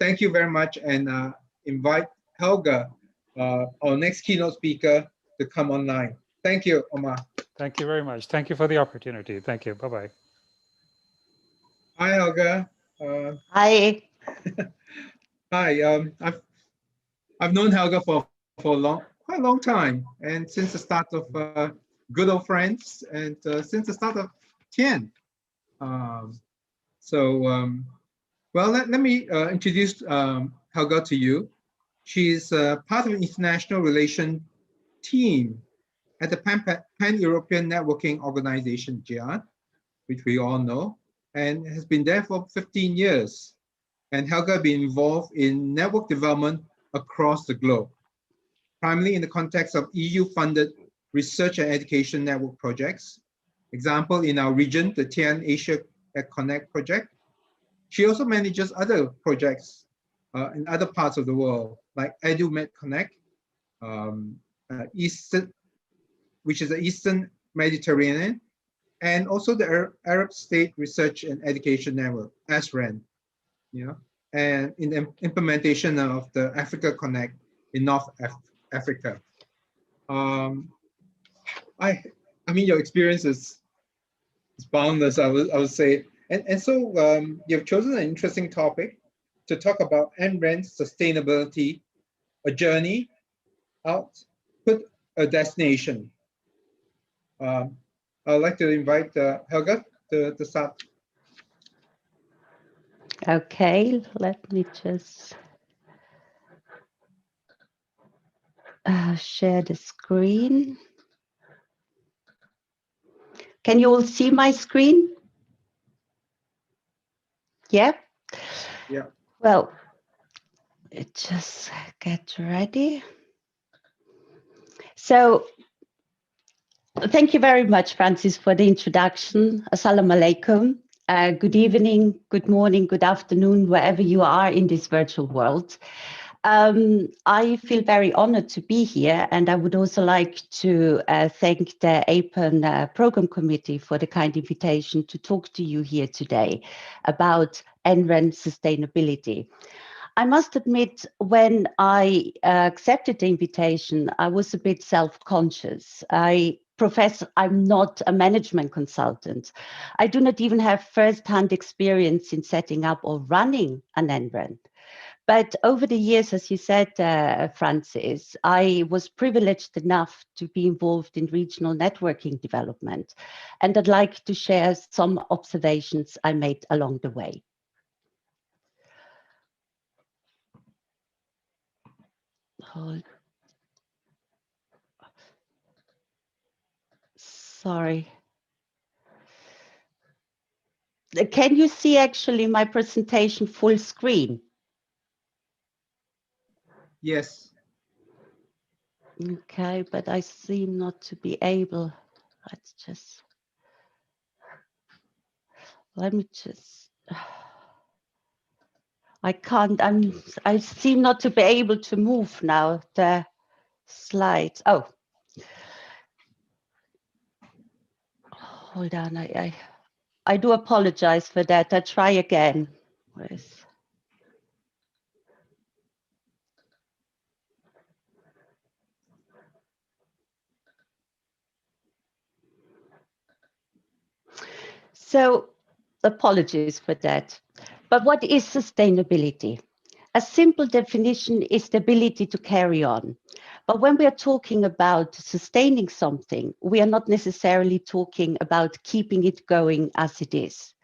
thank you very much and invite Helga, our next keynote speaker, to come online. Thank you, Omar. Thank you very much. Thank you for the opportunity. Thank you. Bye-bye. Hi, Helga. Hi. Hi. I've known Helga for quite a long time, and since the start of Good Old Friends, and since the start of Tian. Well, let me introduce Helga to you. She's part of an international relation team at the Pan-European Networking Organization, GEAN, which we all know, and has been there for 15 years. And Helga has been involved in network development across the globe, primarily in the context of EU-funded research and education network projects. Example, in our region, the Tian Asia Connect project. She also manages other projects in other parts of the world, like EduMed Connect, which is the Eastern Mediterranean, and also the Arab State Research and Education Network, ASREN, and in the implementation of the Africa Connect in North Africa. I mean, your experience is boundless, I would say. And so you've chosen an interesting topic to talk about NREN sustainability, a journey, output, a destination. I'd like to invite Helga to start. Okay, let me just share the screen. Can you all see my screen? Yeah? Yeah. Well, just get ready. So, thank you very much, Francis, for the introduction. Assalamu alaikum. Good evening, good morning, good afternoon, wherever you are in this virtual world. I feel very honored to be here, and I would also like to thank the APAN Program Committee for the kind invitation to talk to you here today about NREN sustainability. I must admit, when I accepted the invitation, I was a bit self-conscious. I'm not a management consultant. I do not even have first-hand experience in setting up or running an NREN. But over the years, as you said, Francis, I was privileged enough to be involved in regional networking development. And I'd like to share some observations I made along the way. Sorry. Can you see actually my presentation full screen? Yes. Okay, but I seem not to be able. Let me just. I can't. I seem not to be able to move now the slides. Oh, hold on. I do apologize for that. I try again. So apologies for that. But what is sustainability? A simple definition is the ability to carry on. But when we are talking about sustaining something, we are not necessarily talking about keeping it going as it is.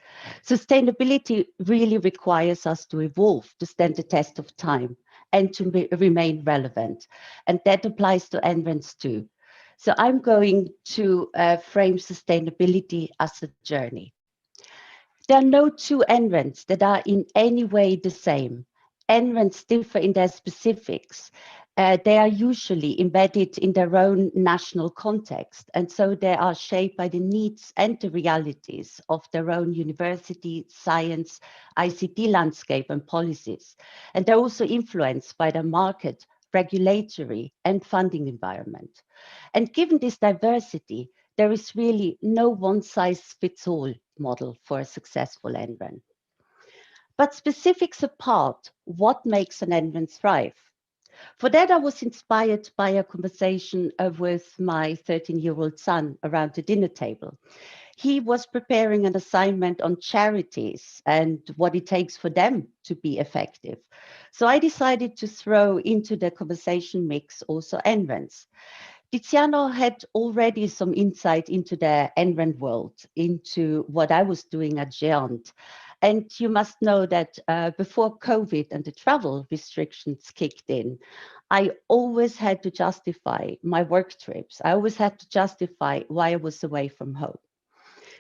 Sustainability really requires us to evolve, to stand the test of time, and to remain relevant. And that applies to NRENs too. So I'm going to frame sustainability as a journey. There are no two NRENs that are in any way the same. NRENs differ in their specifics. They are usually embedded in their own national context, and so they are shaped by the needs and the realities of their own university, science, ICT landscape and policies. And they're also influenced by the market, regulatory and funding environment. And given this diversity, there is really no one-size-fits-all model for a successful NREN. But specifics apart, what makes an NREN thrive? For that, I was inspired by a conversation with my 13-year-old son around the dinner table. He was preparing an assignment on charities and what it takes for them to be effective. So I decided to throw into the conversation mix also NRENs. Tiziano had already some insight into the NREN world, into what I was doing at Géant. And you must know that before COVID and the travel restrictions kicked in, I always had to justify my work trips. I always had to justify why I was away from home.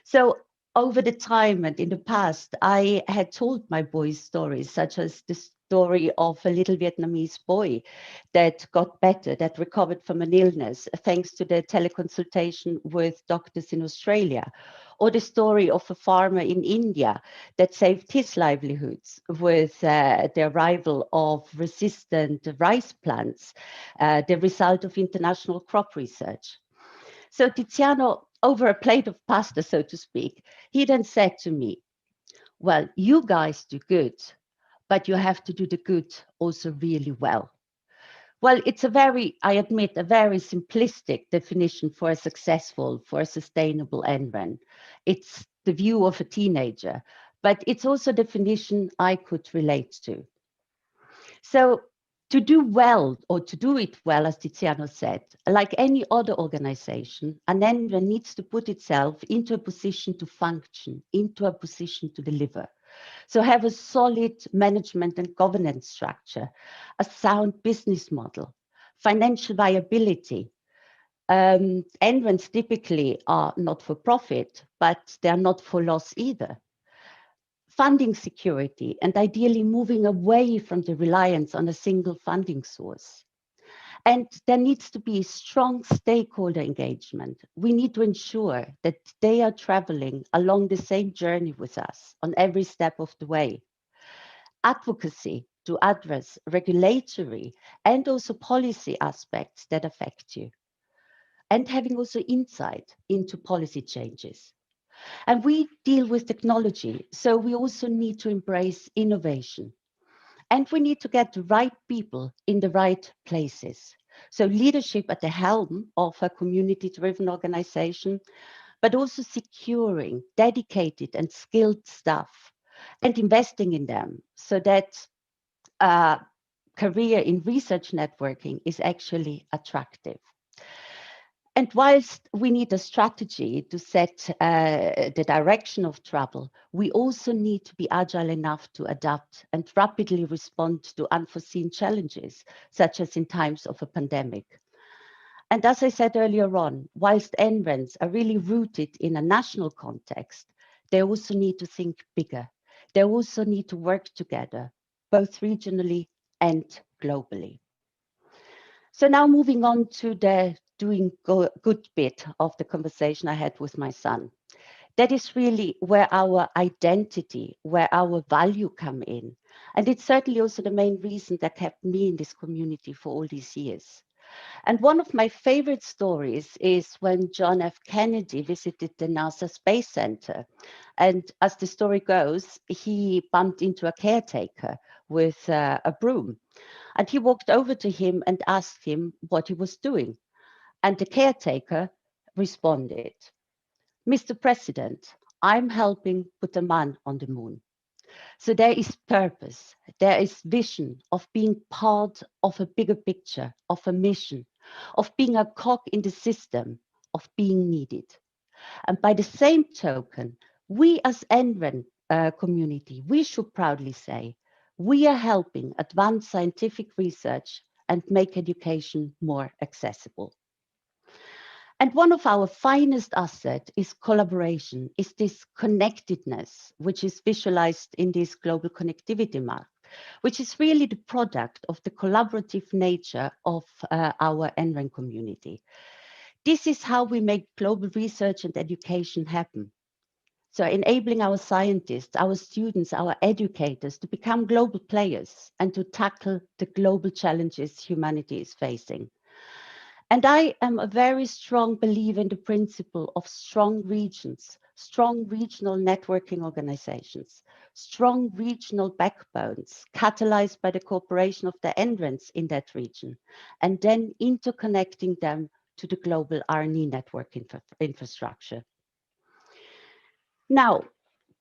So over the time and in the past, I had told my boys stories, such as the story of a little Vietnamese boy that got better, that recovered from an illness, thanks to the teleconsultation with doctors in Australia, or the story of a farmer in India that saved his livelihoods with the arrival of resistant rice plants, the result of international crop research. So Tiziano, over a plate of pasta, so to speak, he then said to me, well, you guys do good, but you have to do the good also really well. Well, it's a very, I admit, a very simplistic definition for a successful, for a sustainable NREN. It's the view of a teenager, but it's also a definition I could relate to. So to do well, or to do it well, as Tiziano said, like any other organization, an NREN needs to put itself into a position to function, into a position to deliver. So have a solid management and governance structure, a sound business model, financial viability. NRENs typically are not for profit, but they are not for loss either. Funding security, and ideally moving away from the reliance on a single funding source. And there needs to be strong stakeholder engagement. We need to ensure that they are traveling along the same journey with us on every step of the way. Advocacy to address regulatory and also policy aspects that affect you. And having also insight into policy changes. And we deal with technology, so we also need to embrace innovation. And we need to get the right people in the right places. So leadership at the helm of a community-driven organization, but also securing dedicated and skilled staff and investing in them so that a career in research networking is actually attractive. And whilst we need a strategy to set the direction of travel, we also need to be agile enough to adapt and rapidly respond to unforeseen challenges, such as in times of a pandemic. And as I said earlier on, whilst NRENs are really rooted in a national context, they also need to think bigger. They also need to work together, both regionally and globally. So now moving on to the doing good bit of the conversation I had with my son. That is really where our identity, where our value come in. And it's certainly also the main reason that kept me in this community for all these years. And one of my favorite stories is when John F. Kennedy visited the NASA Space Center. And as the story goes, he bumped into a caretaker with a broom. And he walked over to him and asked him what he was doing. And the caretaker responded, "Mr. President, I'm helping put a man on the moon." So there is purpose, there is vision of being part of a bigger picture, of a mission, of being a cog in the system, of being needed. And by the same token, we as NREN community, we should proudly say, we are helping advance scientific research and make education more accessible. And one of our finest assets is collaboration, is this connectedness, which is visualized in this global connectivity map, which is really the product of the collaborative nature of our NREN community. This is how we make global research and education happen. So enabling our scientists, our students, our educators to become global players and to tackle the global challenges humanity is facing. And I am a very strong believer in the principle of strong regions, strong regional networking organizations, strong regional backbones catalyzed by the cooperation of the NRENs in that region, and then interconnecting them to the global R&E network infrastructure. Now,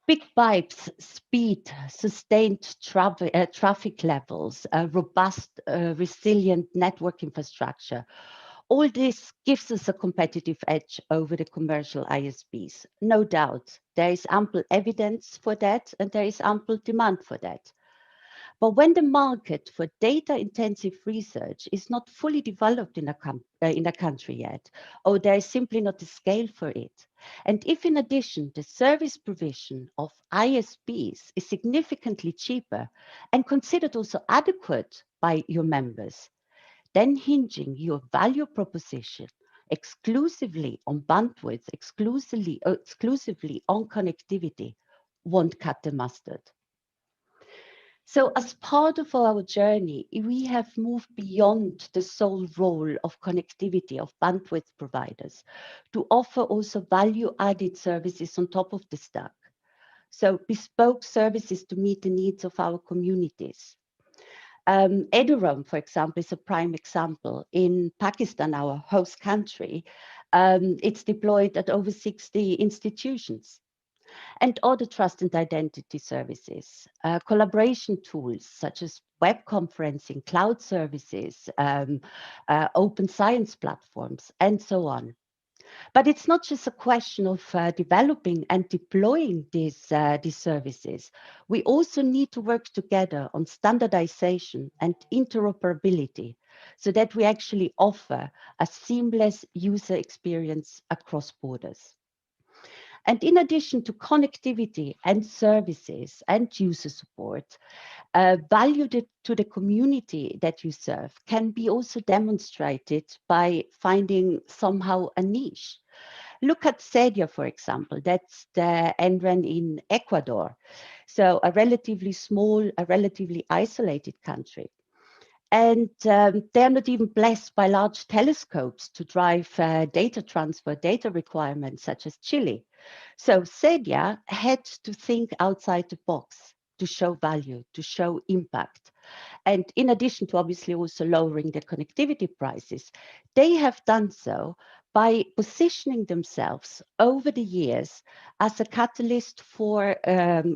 big pipes, speed, sustained traffic levels, robust, resilient network infrastructure, all this gives us a competitive edge over the commercial ISPs. No doubt, there is ample evidence for that, and there is ample demand for that. But when the market for data-intensive research is not fully developed in a country yet, or there is simply not the scale for it, and if in addition the service provision of ISPs is significantly cheaper and considered also adequate by your members, then hinging your value proposition exclusively on bandwidth, exclusively on connectivity, won't cut the mustard. So as part of our journey, we have moved beyond the sole role of connectivity of bandwidth providers to offer also value-added services on top of the stack. So bespoke services to meet the needs of our communities. Eduroam, for example, is a prime example. In Pakistan, our host country, it's deployed at over 60 institutions. And other trust and identity services, collaboration tools such as web conferencing, cloud services, open science platforms, and so on. But it's not just a question of developing and deploying these services. We also need to work together on standardization and interoperability so that we actually offer a seamless user experience across borders. And in addition to connectivity and services and user support, value to the community that you serve can be also demonstrated by finding somehow a niche. Look at Cedia, for example. That's the NREN in Ecuador. So a relatively small, a relatively isolated country. And they're not even blessed by large telescopes to drive data transfer, data requirements such as Chile. So Cedia had to think outside the box to show value, to show impact. And in addition to obviously also lowering the connectivity prices, they have done so by positioning themselves over the years as a catalyst for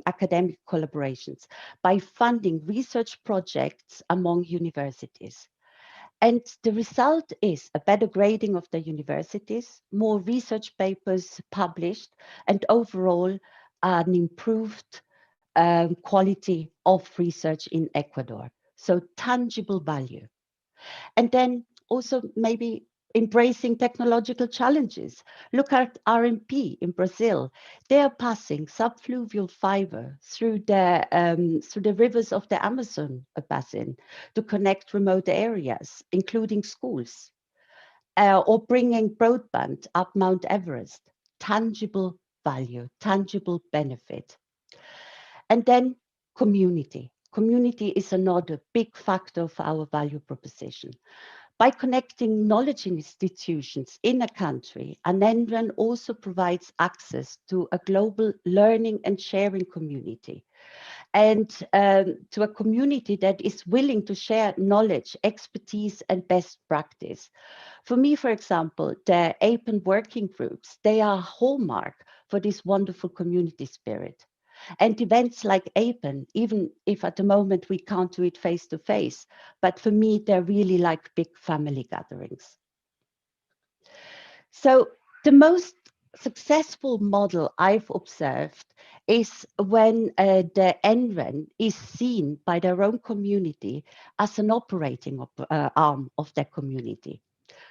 academic collaborations, by funding research projects among universities. And the result is a better grading of the universities, more research papers published, and overall an improved quality of research in Ecuador. So tangible value. And then also maybe embracing technological challenges. Look at RMP in Brazil. They are passing subfluvial fiber through the rivers of the Amazon basin to connect remote areas, including schools, or bringing broadband up Mount Everest. Tangible value, tangible benefit. And then community. Community is another big factor of our value proposition. By connecting knowledge institutions in a country, an NREN also provides access to a global learning and sharing community, and to a community that is willing to share knowledge, expertise, and best practice. For me, for example, the APAN working groups, they are a hallmark for this wonderful community spirit. And events like APAN, even if at the moment we can't do it face to face, but for me, they're really like big family gatherings. So the most successful model I've observed is when the NREN is seen by their own community as an operating arm of their community.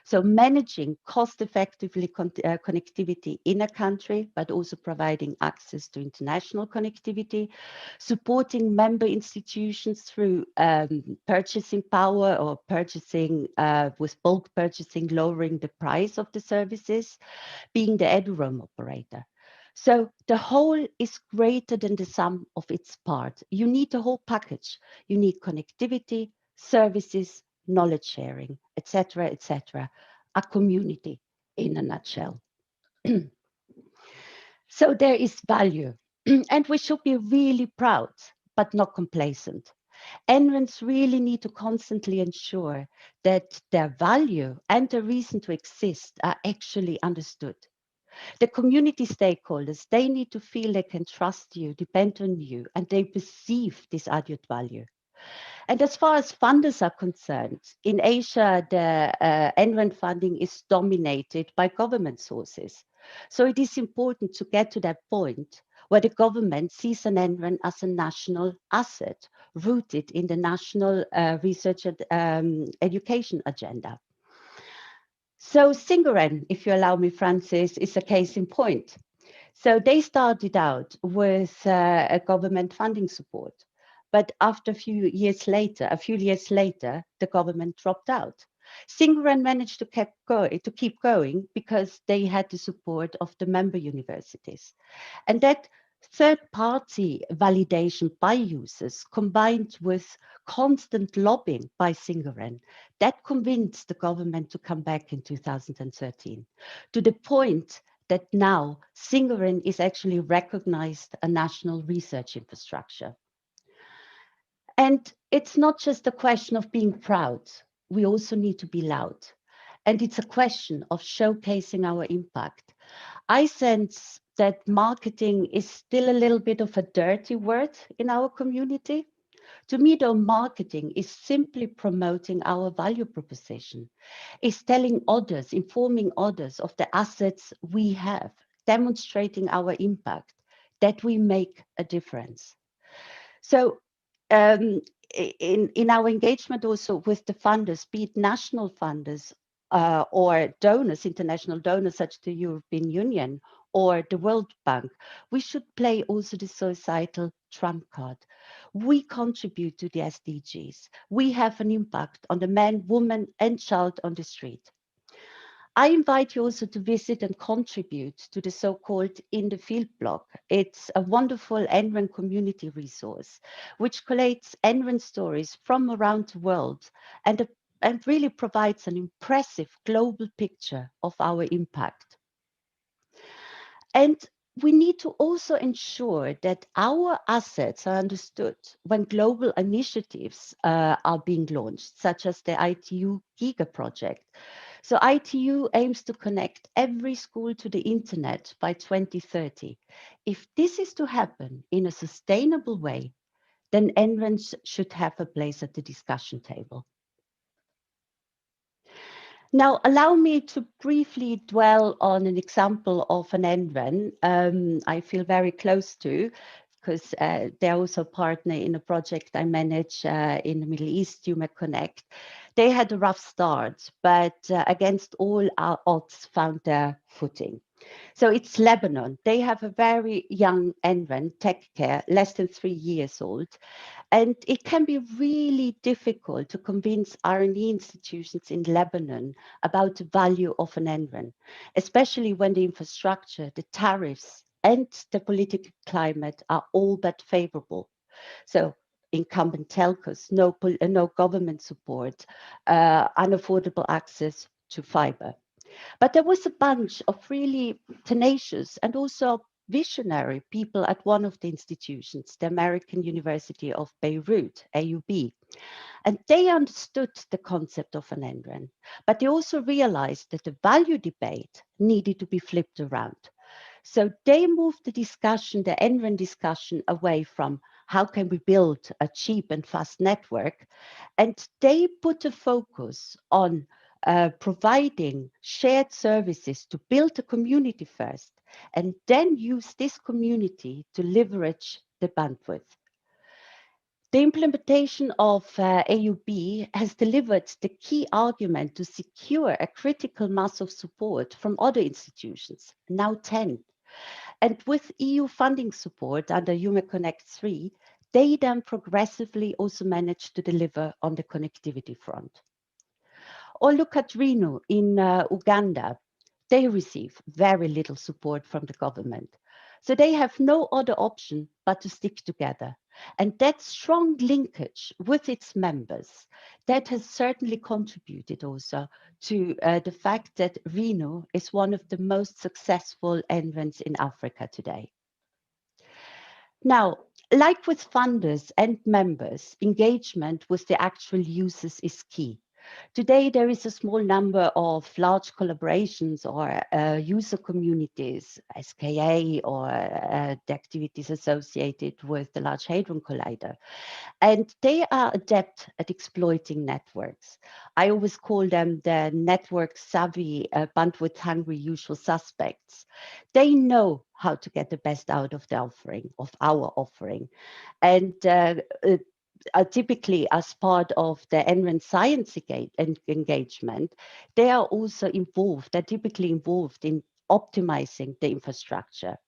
So managing cost-effectively connectivity in a country, but also providing access to international connectivity, supporting member institutions through purchasing power or purchasing with bulk purchasing, lowering the price of the services, being the eduroam operator. So the whole is greater than the sum of its parts. You need the whole package. You need connectivity, services, knowledge sharing, etc., etc. A community in a nutshell. So there is value, and we should be really proud, but not complacent. NRENs really need to constantly ensure that their value and the reason to exist are actually understood. The community stakeholders, they need to feel they can trust you, depend on you, and they perceive this added value. And as far as funders are concerned, in Asia, the NREN funding is dominated by government sources. So it is important to get to that point where the government sees an NREN as a national asset rooted in the national research and education agenda. So Singeren, if you allow me, Francis, is a case in point. So they started out with a government funding support, but after a few years later, the government dropped out. Singeren managed to keep going because they had the support of the member universities. And that third-party validation by users combined with constant lobbying by Singeren, that convinced the government to come back in 2013, to the point that now Singeren is actually recognized a national research infrastructure. And it's not just a question of being proud, we also need to be loud. And it's a question of showcasing our impact. I sense that marketing is still a little bit of a dirty word in our community. To me, though, marketing is simply promoting our value proposition, is telling others, informing others of the assets we have, demonstrating our impact, that we make a difference. So in our engagement also with the funders, be it national funders or donors, international donors such as the European Union or the World Bank, we should play also the societal trump card. We contribute to the SDGs. We have an impact on the man, woman, and child on the street. I invite you also to visit and contribute to the so-called In the Field blog. It's a wonderful NREN community resource, which collates NREN stories from around the world and really provides an impressive global picture of our impact. And we need to also ensure that our assets are understood when global initiatives are being launched, such as the ITU Giga project. So ITU aims to connect every school to the internet by 2030. If this is to happen in a sustainable way, then NRENs should have a place at the discussion table. Now, allow me to briefly dwell on an example of an NREN I feel very close to, because they're also a partner in a project I manage in the Middle East, UMEC Connect. They had a rough start, but against all our odds found their footing. So it's Lebanon. They have a very young NREN, Tech Care, less than 3 years old. And it can be really difficult to convince R&D institutions in Lebanon about the value of an NREN, especially when the infrastructure, the tariffs, and the political climate are all but favorable. So incumbent telcos, no government support, unaffordable access to fiber. But there was a bunch of really tenacious and also visionary people at one of the institutions, the American University of Beirut, AUB. And they understood the concept of an NREN, but they also realized that the value debate needed to be flipped around. So they moved the discussion, the NREN discussion, away from how can we build a cheap and fast network, and they put a focus on providing shared services to build a community first, and then use this community to leverage the bandwidth. The implementation of AUB has delivered the key argument to secure a critical mass of support from other institutions, now 10. And with EU funding support under UME Connect 3, they then progressively also managed to deliver on the connectivity front. Or look at Reno in Uganda. They receive very little support from the government. So they have no other option but to stick together. And that strong linkage with its members, that has certainly contributed also to the fact that Reno is one of the most successful NRENs in Africa today. Now, like with funders and members, engagement with the actual users is key. Today, there is a small number of large collaborations or user communities, SKA, or the activities associated with the Large Hadron Collider. And they are adept at exploiting networks. I always call them the network savvy, bandwidth hungry usual suspects. They know how to get the best out of the offering, of our offering. And typically as part of the NREN science engagement, they are also involved, they're typically involved in optimizing the infrastructure.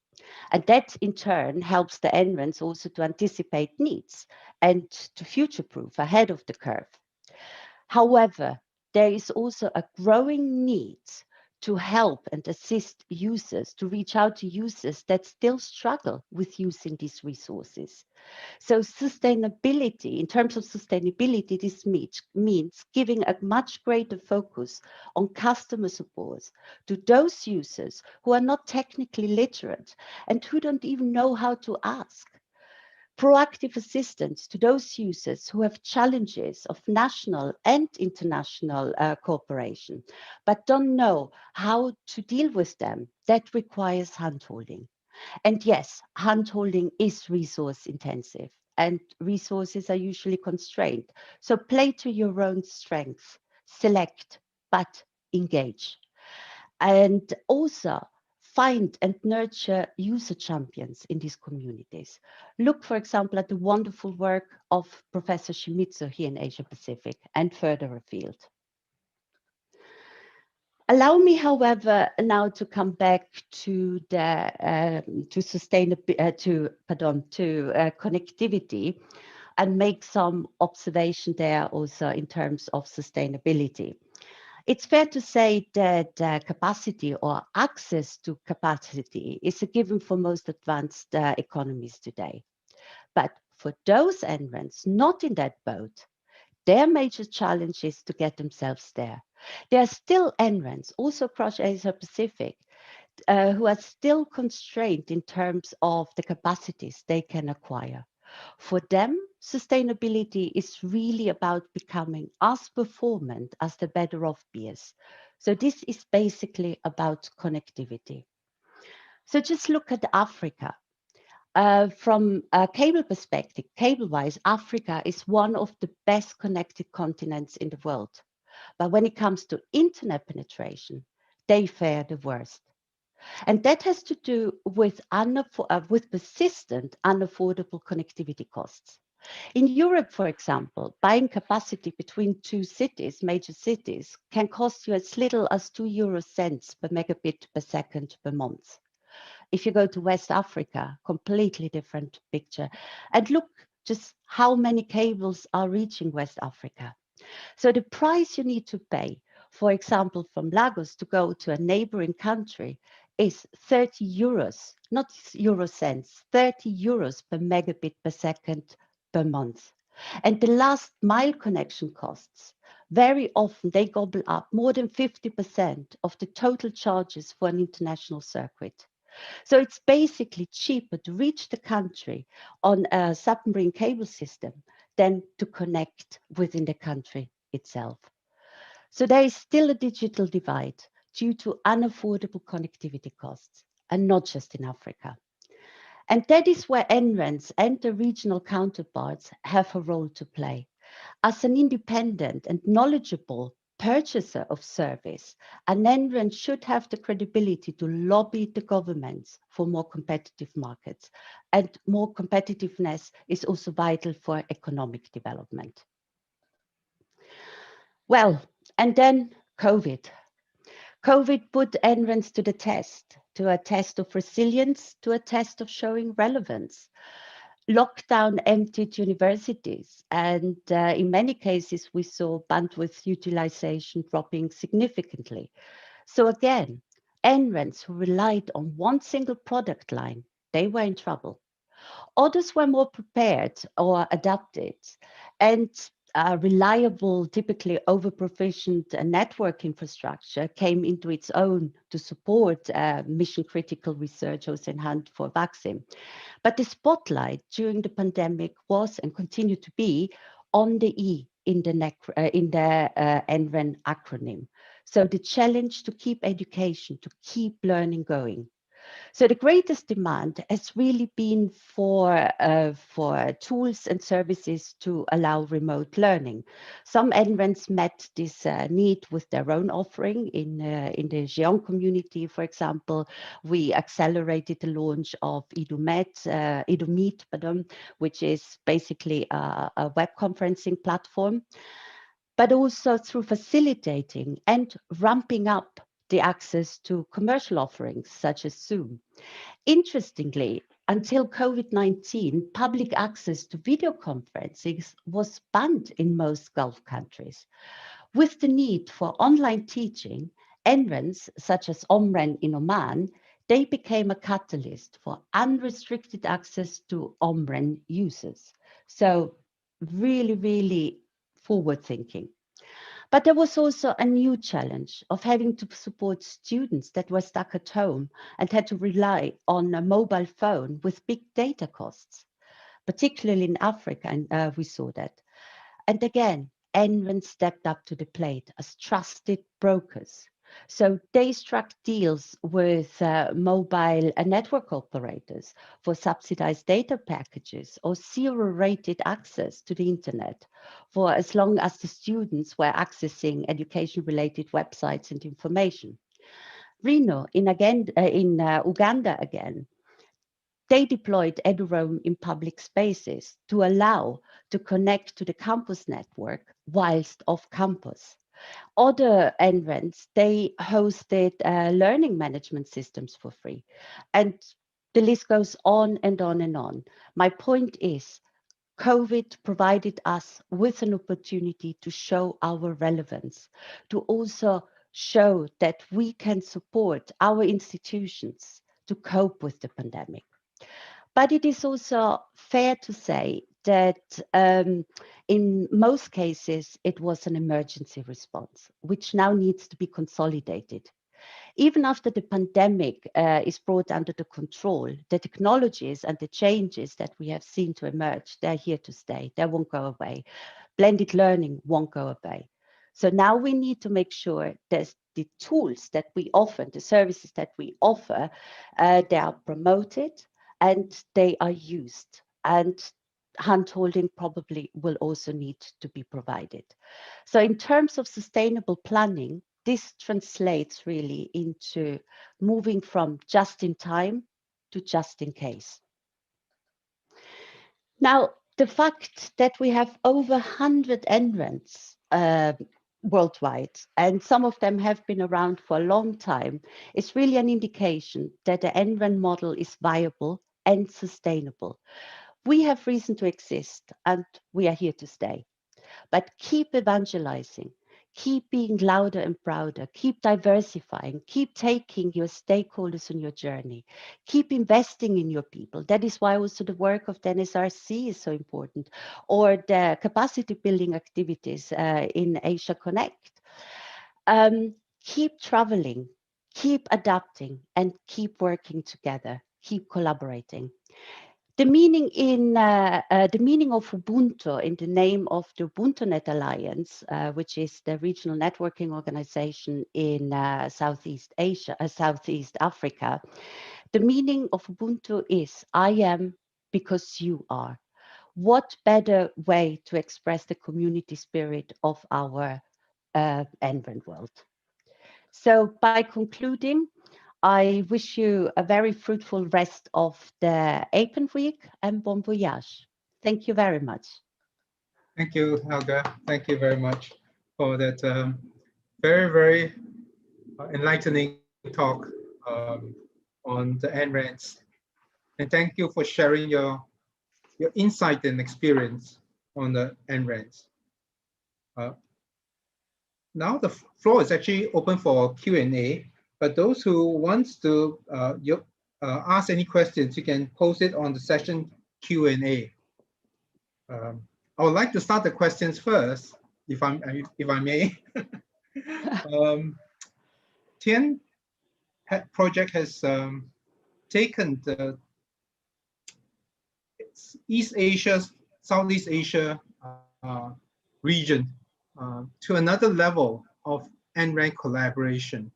And that in turn helps the NRENs also to anticipate needs and to future-proof ahead of the curve. However, there is also a growing need to help and assist users, to reach out to users that still struggle with using these resources. So sustainability, in terms of sustainability, this means giving a much greater focus on customer support to those users who are not technically literate and who don't even know how to ask. Proactive assistance to those users who have challenges of national and international cooperation, but don't know how to deal with them. That requires handholding. And yes, handholding is resource intensive and resources are usually constrained. So play to your own strengths, select, but engage. And also find and nurture user champions in these communities. Look, for example, at the wonderful work of Professor Shimizu here in Asia Pacific and further afield. Allow me, however, now to come back to the connectivity and make some observation there also in terms of sustainability. It's fair to say that capacity or access to capacity is a given for most advanced economies today. But for those NRENs not in that boat, their major challenge is to get themselves there. There are still NRENs, also across Asia Pacific, who are still constrained in terms of the capacities they can acquire. For them, sustainability is really about becoming as performant as the better off peers. So this is basically about connectivity. So just look at Africa. From a cable perspective, cable-wise, Africa is one of the best connected continents in the world. But when it comes to internet penetration, they fare the worst. And that has to do with persistent, unaffordable connectivity costs. In Europe, for example, buying capacity between two cities, major cities, can cost you as little as 2 euro cents per megabit per second per month. If you go to West Africa, completely different picture. And look just how many cables are reaching West Africa. So the price you need to pay, for example, from Lagos to go to a neighboring country is 30 euros, not euro cents, 30 euros per megabit per second per month. And the last mile connection costs, very often they gobble up more than 50% of the total charges for an international circuit. So it's basically cheaper to reach the country on a submarine cable system than to connect within the country itself. So there is still a digital divide due to unaffordable connectivity costs, and not just in Africa. And that is where NRENs and the regional counterparts have a role to play. As an independent and knowledgeable purchaser of service, an NREN should have the credibility to lobby the governments for more competitive markets. And more competitiveness is also vital for economic development. Well, and then COVID. COVID put NRENs to the test, to a test of resilience, to a test of showing relevance. Lockdown emptied universities, and in many cases, we saw bandwidth utilization dropping significantly. So again, NRENs who relied on one single product line, they were in trouble. Others were more prepared or adapted, and reliable, typically over-provisioned network infrastructure came into its own to support mission-critical research, also in hand for vaccine. But the spotlight during the pandemic was and continued to be on the E in the NREN acronym. So the challenge to keep education, to keep learning going. So the greatest demand has really been for tools and services to allow remote learning. Some NRENs met this need with their own offering. In the Géant community, for example, we accelerated the launch of EduMeet, which is basically a web conferencing platform, but also through facilitating and ramping up the access to commercial offerings such as Zoom. Interestingly, until COVID-19, public access to video conferencing was banned in most Gulf countries. With the need for online teaching, NRENs such as OMREN in Oman, they became a catalyst for unrestricted access to OMREN users. So really, really forward thinking. But there was also a new challenge of having to support students that were stuck at home and had to rely on a mobile phone with big data costs, particularly in Africa, and we saw that. And again, NREN stepped up to the plate as trusted brokers. So they struck deals with mobile network operators for subsidized data packages or zero-rated access to the internet for as long as the students were accessing education-related websites and information. Reno in Uganda again, they deployed EduRoam in public spaces to allow to connect to the campus network whilst off campus. Other NRENs, they hosted learning management systems for free. And the list goes on and on and on. My point is, COVID provided us with an opportunity to show our relevance, to also show that we can support our institutions to cope with the pandemic. But it is also fair to say that in most cases, it was an emergency response, which now needs to be consolidated. Even after the pandemic is brought under the control, the technologies and the changes that we have seen to emerge, they're here to stay. They won't go away. Blended learning won't go away. So now we need to make sure that the tools that we offer, the services that we offer, they are promoted and they are used. And handholding probably will also need to be provided. So in terms of sustainable planning, this translates really into moving from just in time to just in case. Now, the fact that we have over 100 NRENs worldwide, and some of them have been around for a long time, is really an indication that the NREN model is viable and sustainable. We have reason to exist and we are here to stay. But keep evangelizing, keep being louder and prouder, keep diversifying, keep taking your stakeholders on your journey, keep investing in your people. That is why also the work of the NSRC is so important, or the capacity building activities in Asia Connect. Keep traveling, keep adapting, and keep working together, keep collaborating. The meaning of Ubuntu in the name of the UbuntuNet Alliance, which is the regional networking organization in Southeast Africa. The meaning of Ubuntu is I am because you are. What better way to express the community spirit of our Envent world? So by concluding, I wish you a very fruitful rest of the APAN week and bon voyage. Thank you very much. Thank you, Helga. Thank you very much for that very, very enlightening talk on the NRANs. And thank you for sharing your insight and experience on the NRANs. Now the floor is actually open for Q&A, but those who want to ask any questions, you can post it on the session Q&A. I would like to start the questions first, if I may. Tien project has taken the East Asia, Southeast Asia region to another level of NRAN collaboration.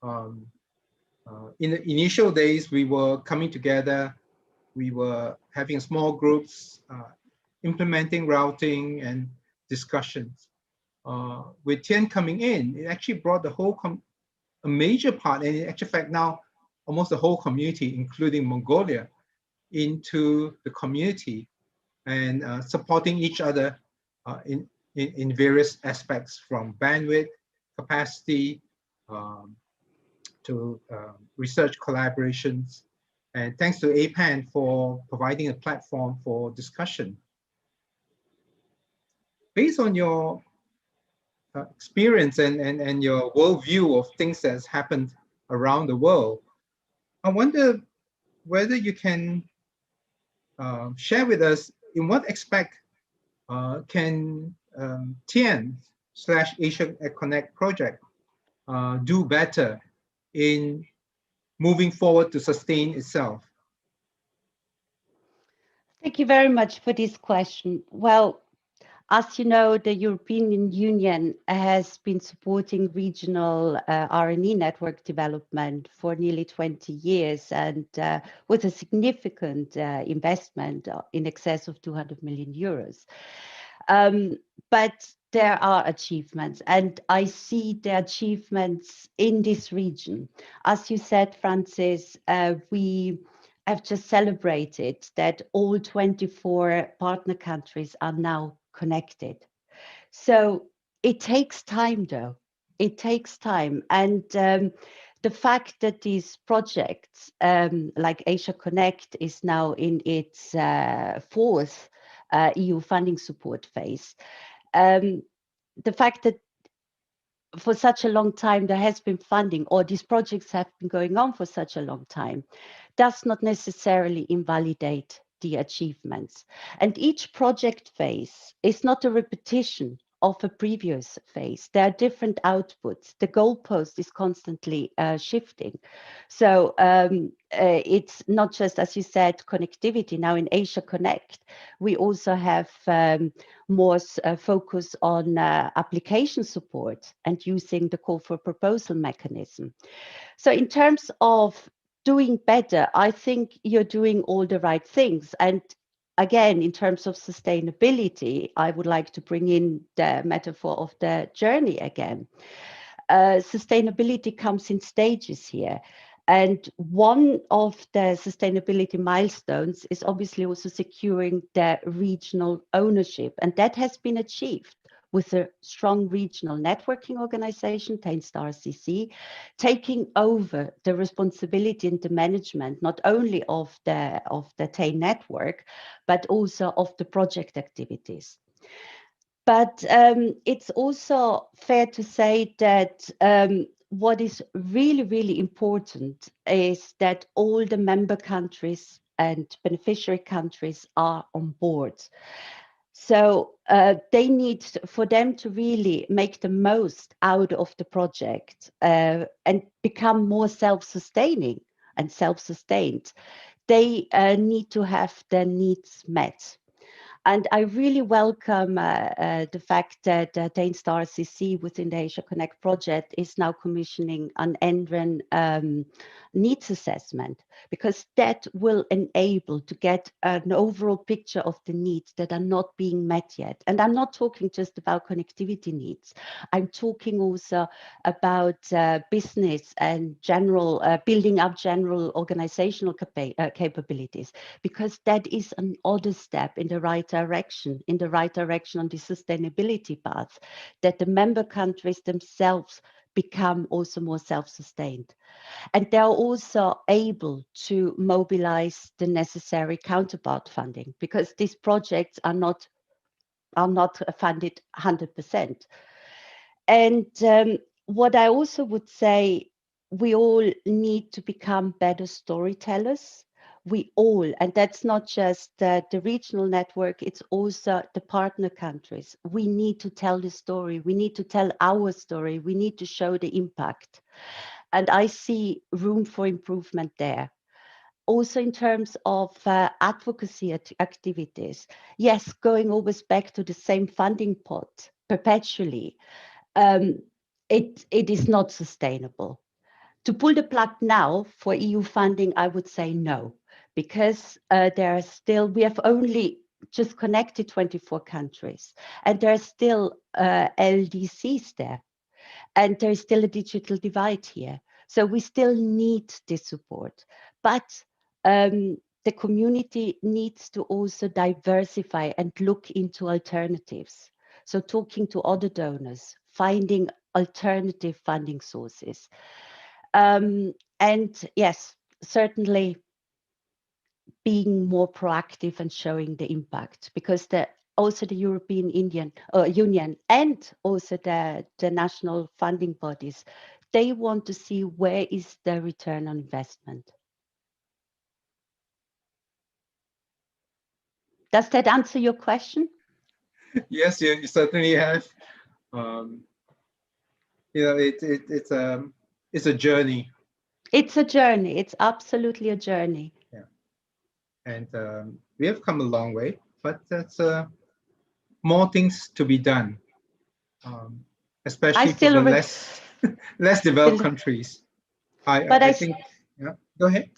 In the initial days, we were coming together, we were having small groups, implementing routing and discussions. With Tien coming in, it actually brought the whole a major part, and in actual fact now almost the whole community, including Mongolia, into the community and supporting each other in various aspects, from bandwidth, capacity, to research collaborations. And thanks to APAN for providing a platform for discussion. Based on your experience and your worldview of things that's happened around the world, I wonder whether you can share with us in what aspect can Tien/Asia Connect project do better in moving forward to sustain itself? Thank you very much for this question. Well, as you know, the European Union has been supporting regional RNE network development for nearly 20 years, and with a significant investment in excess of 200 million euros. But there are achievements, and I see the achievements in this region. As you said, Francis, we have just celebrated that all 24 partner countries are now connected. So it takes time, though. It takes time. And the fact that these projects, like Asia Connect, is now in its fourth EU funding support phase, the fact that for such a long time there has been funding, or these projects have been going on for such a long time, does not necessarily invalidate the achievements. And each project phase is not a repetition of a previous phase. There are different outputs. The goalpost is constantly shifting. So it's not just, as you said, connectivity. Now in Asia Connect, we also have more focus on application support and using the call for proposal mechanism. So in terms of doing better, I think you're doing all the right things. And again, in terms of sustainability, I would like to bring in the metaphor of the journey again. Sustainability comes in stages here. And one of the sustainability milestones is obviously also securing the regional ownership. And that has been achieved with a strong regional networking organization, Tainstar CC, taking over the responsibility and the management, not only of the Tain network, but also of the project activities. But it's also fair to say that what is really, really important is that all the member countries and beneficiary countries are on board. So they need, for them to really make the most out of the project and become more self-sustaining and self-sustained, they need to have their needs met. And I really welcome the fact that Dane Star CC within the Asia Connect project is now commissioning an NREN needs assessment, because that will enable to get an overall picture of the needs that are not being met yet. And I'm not talking just about connectivity needs. I'm talking also about business and general building up general organizational capabilities, because that is another step in the right direction on the sustainability path, that the member countries themselves become also more self-sustained. And they're also able to mobilize the necessary counterpart funding, because these projects are not funded 100%. And what I also would say, we all need to become better storytellers. We all, and that's not just the regional network, it's also the partner countries. We need to tell the story. We need to tell our story. We need to show the impact. And I see room for improvement there. Also in terms of advocacy activities, yes, going always back to the same funding pot perpetually, it is not sustainable. To pull the plug now for EU funding, I would say no, because we have only just connected 24 countries, and there are still LDCs there, and there is still a digital divide here. So we still need this support, but the community needs to also diversify and look into alternatives. So talking to other donors, finding alternative funding sources. And yes, certainly being more proactive and showing the impact, because also the European Union and also the national funding bodies, they want to see where is the return on investment. Does that answer your question? Yes, you certainly have. You know, it's a journey. It's a journey. It's absolutely a journey. Yeah, and we have come a long way, but that's more things to be done, especially for the less developed countries. I think. Yeah, go ahead.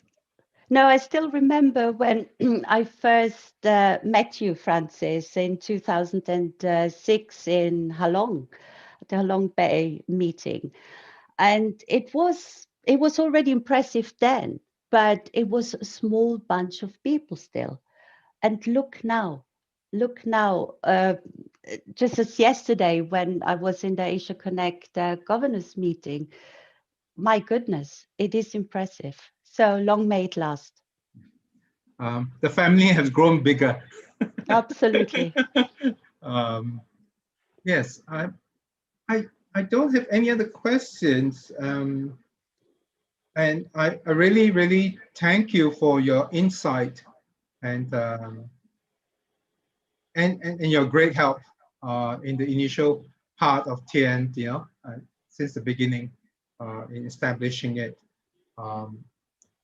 No, I still remember when I first met you, Francis, in 2006 in Halong, the Halong Bay meeting. And it was already impressive then, but it was a small bunch of people still. And look now, just as yesterday when I was in the Asia Connect governors meeting, my goodness, it is impressive. So long may it last. The family has grown bigger. Absolutely. Yes, I don't have any other questions. And I really, really thank you for your insight and your great help in the initial part of TN, since the beginning in establishing it.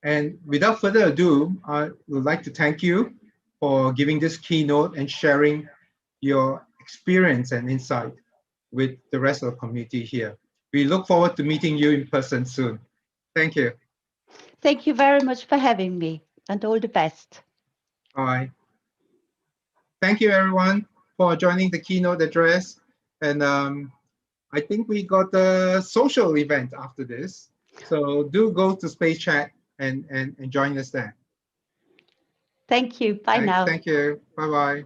And without further ado, I would like to thank you for giving this keynote and sharing your experience and insight with the rest of the community here. We look forward to meeting you in person soon. Thank you. Thank you very much for having me, and all the best. Bye. Thank you, everyone, for joining the keynote address. And I think we got a social event after this. So do go to Space Chat and join us there. Thank you. Bye now. Thank you. Bye-bye.